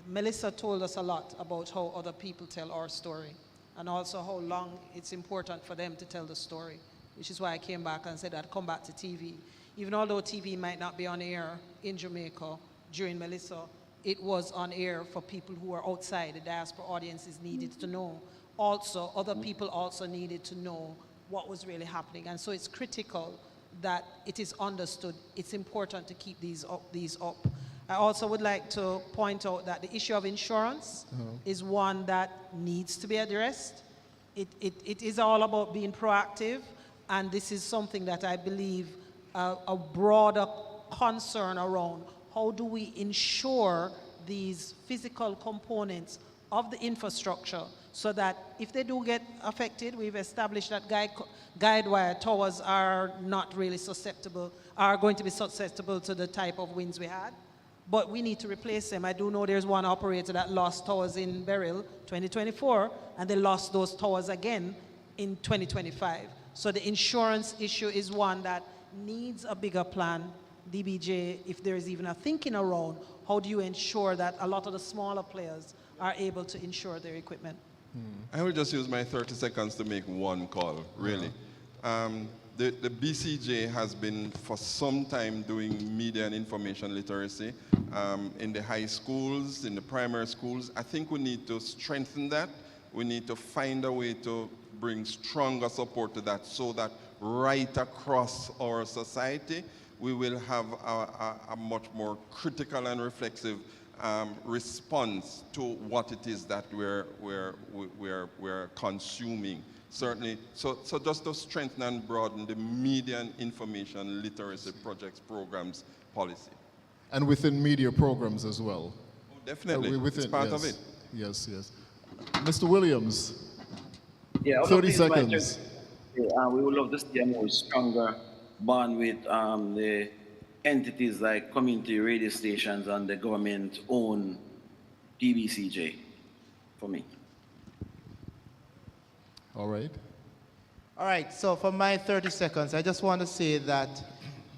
Melissa told us a lot about how other people tell our story, and also how long it's important for them to tell the story, which is why I came back and said I'd come back to TV. Even although TV might not be on air in Jamaica during Melissa, it was on air for people who are outside. The diaspora audiences needed to know also, other people also needed to know what was really happening. And so it's critical that it is understood. It's important to keep these up. I also would like to point out that the issue of insurance is one that needs to be addressed. It is all about being proactive, and this is something that I believe a broader concern around. How do we ensure these physical components of the infrastructure so that if they do get affected, we've established that guide wire towers are not really susceptible, are going to be susceptible to the type of winds we had. But we need to replace them. I do know there's one operator that lost towers in Beryl 2024, and they lost those towers again in 2025. So the insurance issue is one that needs a bigger plan. DBJ, if there is even a thinking around, how do you ensure that a lot of the smaller players are able to insure their equipment? I will just use my 30 seconds to make one call, really. The BCJ has been for some time doing media and information literacy in the high schools, in the primary schools. I think we need to strengthen that. We need to find a way to bring stronger support to that so that right across our society, we will have a much more critical and reflexive response to what it is that we're consuming. Certainly, so just to strengthen and broaden the media and information literacy projects, programs, policy. And within media programs as well. Oh, definitely, Within, it's part yes, of it. Yes, yes. Mr. Williams, Yeah, 30 seconds. We would love to see a more stronger bond with the entities like community radio stations and the government-owned DBCJ, for me. All right. All right, so for my 30 seconds, I just want to say that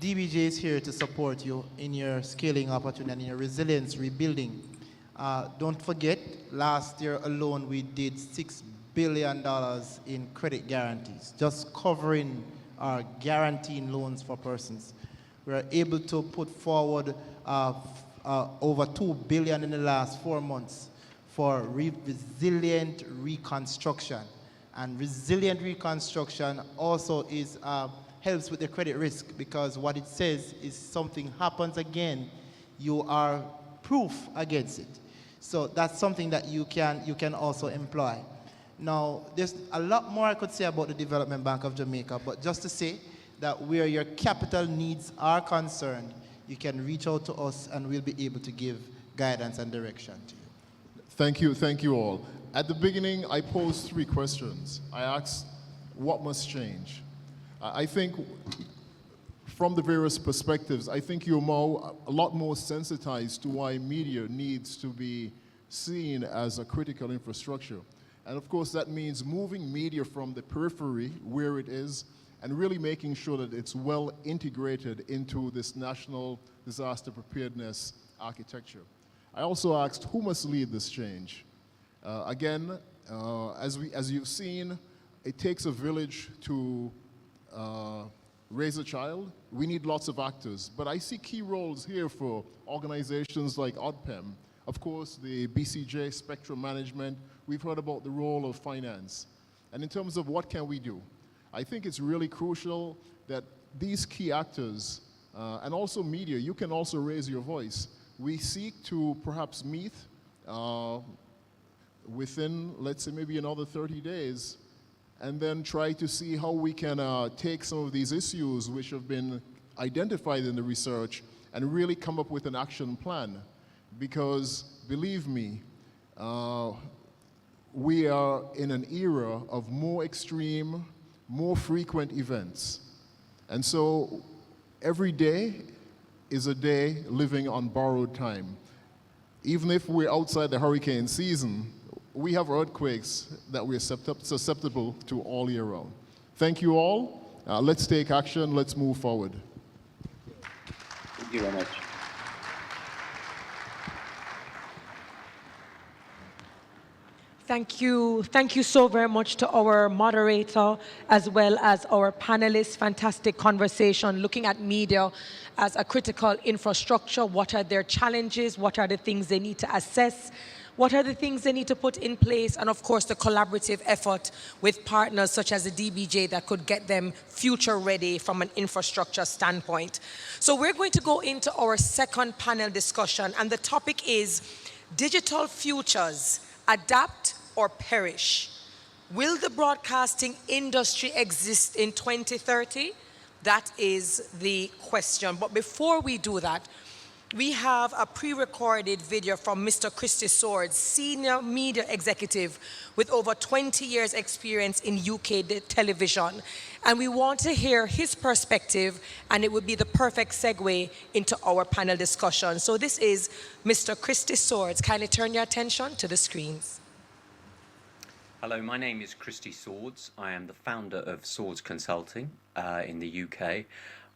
DBJ is here to support you in your scaling opportunity and your resilience rebuilding. Don't forget, last year alone, we did $6 billion in credit guarantees, just covering our guaranteeing loans for persons. We are able to put forward over $2 billion in the last 4 months for resilient reconstruction. And resilient reconstruction also is helps with the credit risk, because what it says is something happens again, you are proof against it. So that's something that you can also employ. Now, there's a lot more I could say about the Development Bank of Jamaica, but just to say that where your capital needs are concerned, you can reach out to us and we'll be able to give guidance and direction to you. Thank you all. At the beginning, I posed 3 questions. I asked, what must change? I think from the various perspectives, I think you're a lot more sensitized to why media needs to be seen as a critical infrastructure. And of course, that means moving media from the periphery, where it is, and really making sure that it's well integrated into this national disaster preparedness architecture. I also asked, who must lead this change? Again, as you've seen, it takes a village to raise a child. We need lots of actors, but I see key roles here for organizations like ODPEM, of course, the BCJ, Spectrum Management. We've heard about the role of finance. And in terms of what can we do, I think it's really crucial that these key actors, and also media, you can also raise your voice. We seek to perhaps meet within, let's say, maybe another 30 days, and then try to see how we can take some of these issues which have been identified in the research and really come up with an action plan. Because, believe me, we are in an era of more extreme, more frequent events. And so every day is a day living on borrowed time. Even if we're outside the hurricane season, we have earthquakes that we're susceptible to all year round. Thank you all. Let's take action. Let's move forward. Thank you very much. Thank you so very much to our moderator as well as our panelists. Fantastic conversation looking at media as a critical infrastructure. What are their challenges? What are the things they need to assess? What are the things they need to put in place? And of course, the collaborative effort with partners such as the DBJ that could get them future ready from an infrastructure standpoint. So we're going to go into our second panel discussion, and the topic is digital futures, adapt or perish. Will the broadcasting industry exist in 2030? That is the question. But before we do that, we have a pre-recorded video from Mr. Christy Swords, senior media executive with over 20 years experience in UK television. And we want to hear his perspective, and it would be the perfect segue into our panel discussion. So this is Mr. Christy Swords. Kindly turn your attention to the screens. Hello, my name is Christy Swords. I am the founder of Swords Consulting in the UK.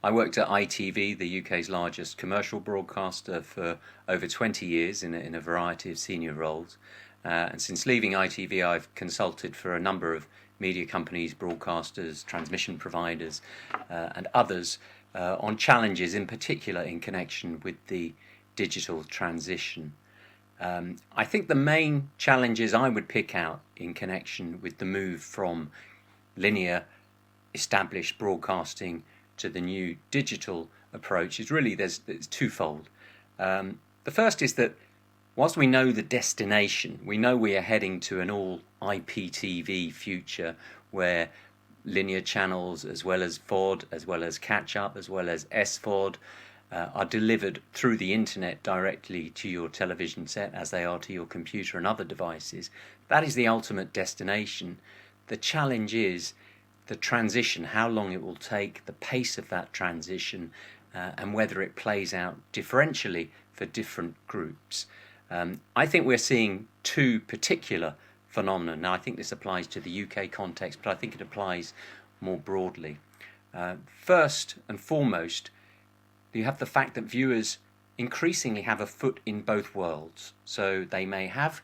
I worked at ITV, the UK's largest commercial broadcaster, for over 20 years in a variety of senior roles. And since leaving ITV, I've consulted for a number of media companies, broadcasters, transmission providers, and others on challenges, in particular in connection with the digital transition. I think the main challenges I would pick out in connection with the move from linear established broadcasting to the new digital approach is really there's twofold. The first is that whilst we know the destination, we know we are heading to an all IPTV future where linear channels as well as VOD, as well as catch-up, as well as SVOD are delivered through the internet directly to your television set as they are to your computer and other devices. That is the ultimate destination. The challenge is the transition, how long it will take, the pace of that transition, and whether it plays out differentially for different groups. I think we're seeing two particular phenomena. Now, I think this applies to the UK context, but I think it applies more broadly. First and foremost, you have the fact that viewers increasingly have a foot in both worlds. So they may have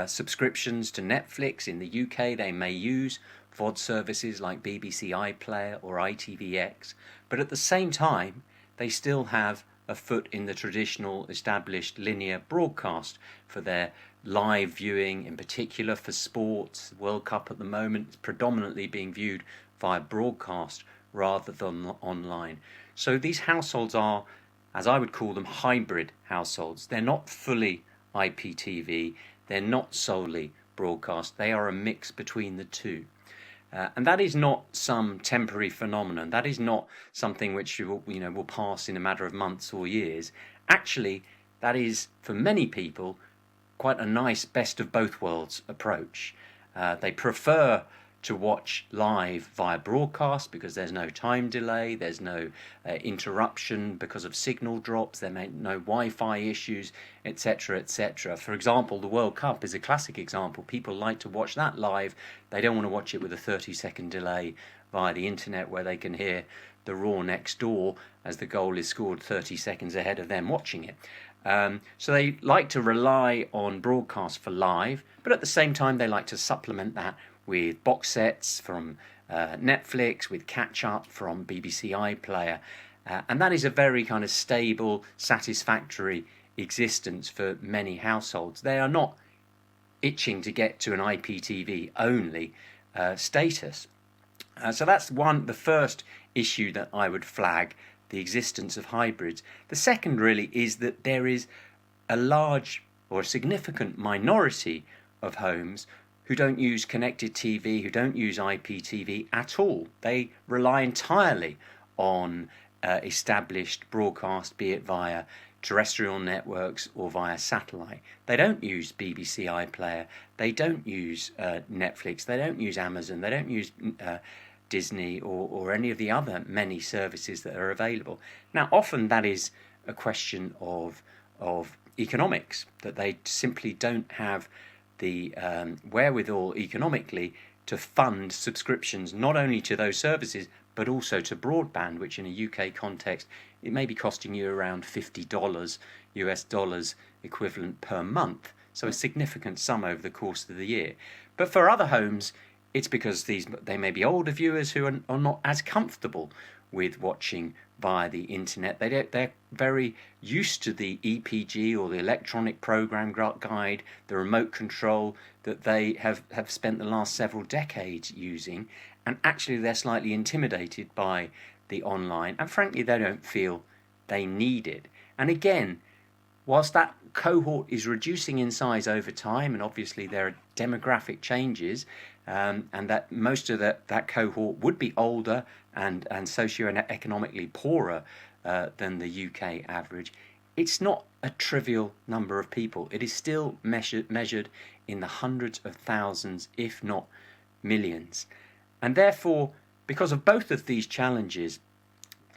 subscriptions to Netflix in the UK, they may use VOD services like BBC iPlayer or ITVX, but at the same time, they still have a foot in the traditional established linear broadcast for their live viewing, in particular for sports. World Cup at the moment is predominantly being viewed via broadcast rather than online. So these households are, as I would call them, hybrid households. They're not fully IPTV, they're not solely broadcast, they are a mix between the two. And that is not some temporary phenomenon. That is not something which will pass in a matter of months or years. Actually, that is, for many people, quite a nice best of both worlds approach. They prefer to watch live via broadcast because there's no time delay, there's no interruption because of signal drops, there may no Wi-Fi issues, etc., etc. For example, the World Cup is a classic example. People like to watch that live. They don't want to watch it with a 30-second delay via the internet where they can hear the roar next door as the goal is scored 30 seconds ahead of them watching it. So they like to rely on broadcast for live, but at the same time they like to supplement that with box sets from Netflix, with catch-up from BBC iPlayer. And that is a very kind of stable, satisfactory existence for many households. They are not itching to get to an IPTV only status. So that's the first issue that I would flag, the existence of hybrids. The second really is that there is a large or a significant minority of homes who don't use connected TV, who don't use IPTV at all. They rely entirely on established broadcast, be it via terrestrial networks or via satellite. They don't use BBC iPlayer, they don't use Netflix, they don't use Amazon, they don't use Disney or any of the other many services that are available. Now, often that is a question of economics, that they simply don't have the wherewithal economically to fund subscriptions not only to those services but also to broadband, which in a UK context it may be costing you around $50 US dollars equivalent per month, so a significant sum over the course of the year. But for other homes, it's because they may be older viewers who are not as comfortable with watching via the internet. They're very used to the EPG, or the electronic program guide, the remote control that they have spent the last several decades using, and actually they're slightly intimidated by the online, and frankly they don't feel they need it. And again, whilst that cohort is reducing in size over time, and obviously there are demographic changes, and that most of that cohort would be older and socio-economically poorer than the UK average, it's not a trivial number of people. It is still measured in the hundreds of thousands, if not millions. And therefore, because of both of these challenges,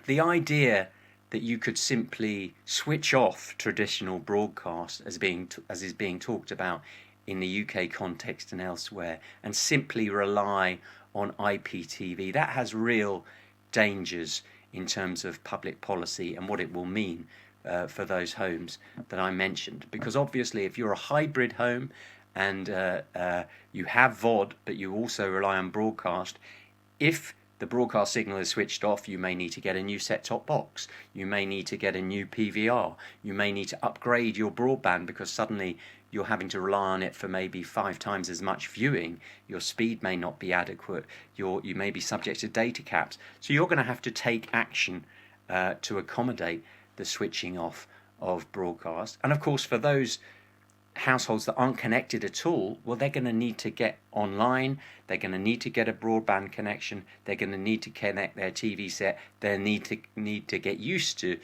the idea that you could simply switch off traditional broadcast, as is being talked about in the UK context and elsewhere, and simply rely on IPTV, that has real dangers in terms of public policy and what it will mean for those homes that I mentioned. Because obviously if you're a hybrid home and you have VOD but you also rely on broadcast, if the broadcast signal is switched off, you may need to get a new set-top box, you may need to get a new PVR, you may need to upgrade your broadband because suddenly you're having to rely on it for maybe 5 times as much viewing, your speed may not be adequate, you may be subject to data caps. So you're going to have to take action to accommodate the switching off of broadcast. And of course, for those households that aren't connected at all, well, they're going to need to get online, they're going to need to get a broadband connection, they're going to need to connect their TV set, they need to get used to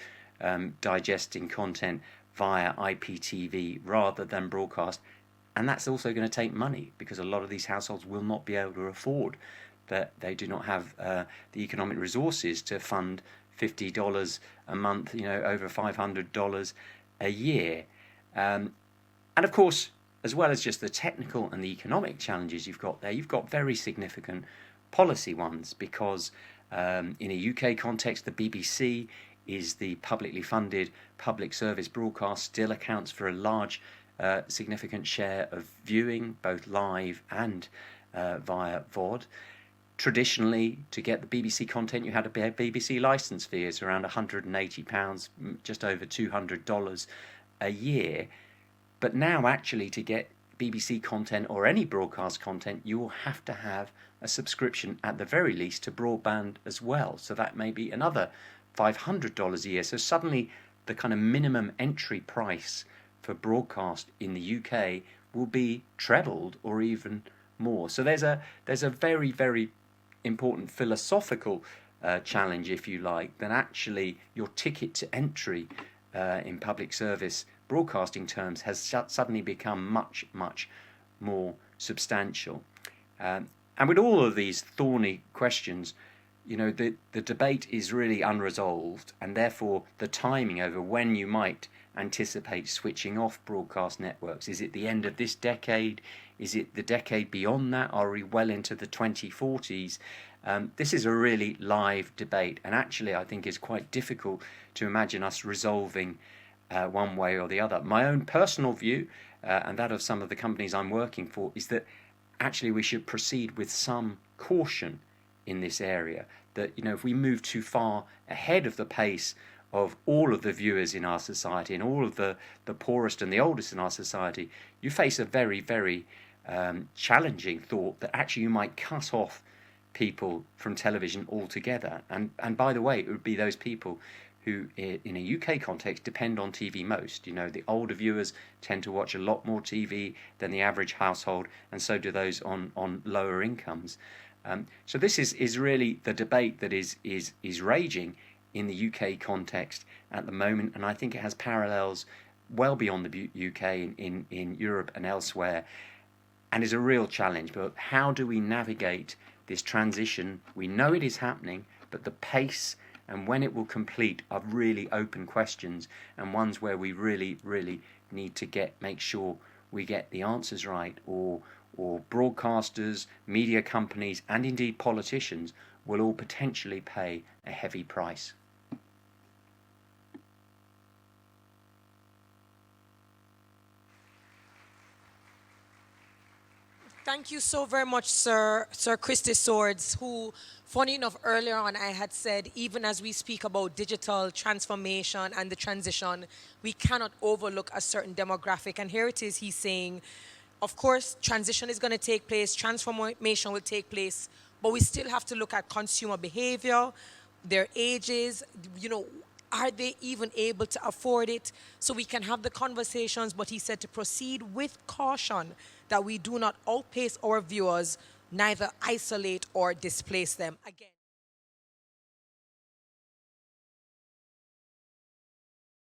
digesting content via IPTV rather than broadcast. And that's also going to take money, because a lot of these households will not be able to afford that. They do not have the economic resources to fund $50 a month, over $500 a year. And of course, as well as just the technical and the economic challenges you've got there, you've got very significant policy ones, because in a UK context, the BBC is the publicly funded public service broadcast, still accounts for a large, significant share of viewing, both live and via VOD. Traditionally, to get the BBC content, you had to pay a BBC licence fee. It's around £180, just over $200 a year. But now, actually, to get BBC content or any broadcast content, you will have to have a subscription at the very least to broadband as well. So that may be another $500 a year. So suddenly the kind of minimum entry price for broadcast in the UK will be trebled or even more. So there's a very, very important philosophical challenge, if you like, that actually your ticket to entry in public service broadcasting terms has suddenly become much, much more substantial. And with all of these thorny questions, the debate is really unresolved, and therefore the timing over when you might anticipate switching off broadcast networks. Is it the end of this decade? Is it the decade beyond that? Are we well into the 2040s? This is a really live debate, and actually I think it's quite difficult to imagine us resolving one way or the other. My own personal view, and that of some of the companies I'm working for, is that actually we should proceed with some caution in this area. That, if we move too far ahead of the pace of all of the viewers in our society and all of the poorest and the oldest in our society, you face a very, very challenging thought that actually you might cut off people from television altogether. And by the way, it would be those people who, in a UK context, depend on TV most. The older viewers tend to watch a lot more TV than the average household, and so do those on lower incomes. So this is really the debate that is raging in the UK context at the moment, and I think it has parallels well beyond the UK in Europe and elsewhere, and is a real challenge. But how do we navigate this transition? We know it is happening, but the pace and when it will complete are really open questions, and ones where we really, really need to make sure we get the answers right, or broadcasters, media companies, and indeed politicians will all potentially pay a heavy price. Thank you so very much, Sir Christy Swords, who, funny enough, earlier on I had said, even as we speak about digital transformation and the transition, we cannot overlook a certain demographic. And here it is, he's saying, of course, transition is going to take place, transformation will take place, but we still have to look at consumer behavior, their ages, are they even able to afford it? So we can have the conversations, but he said to proceed with caution, that we do not outpace our viewers, neither isolate or displace them. Again.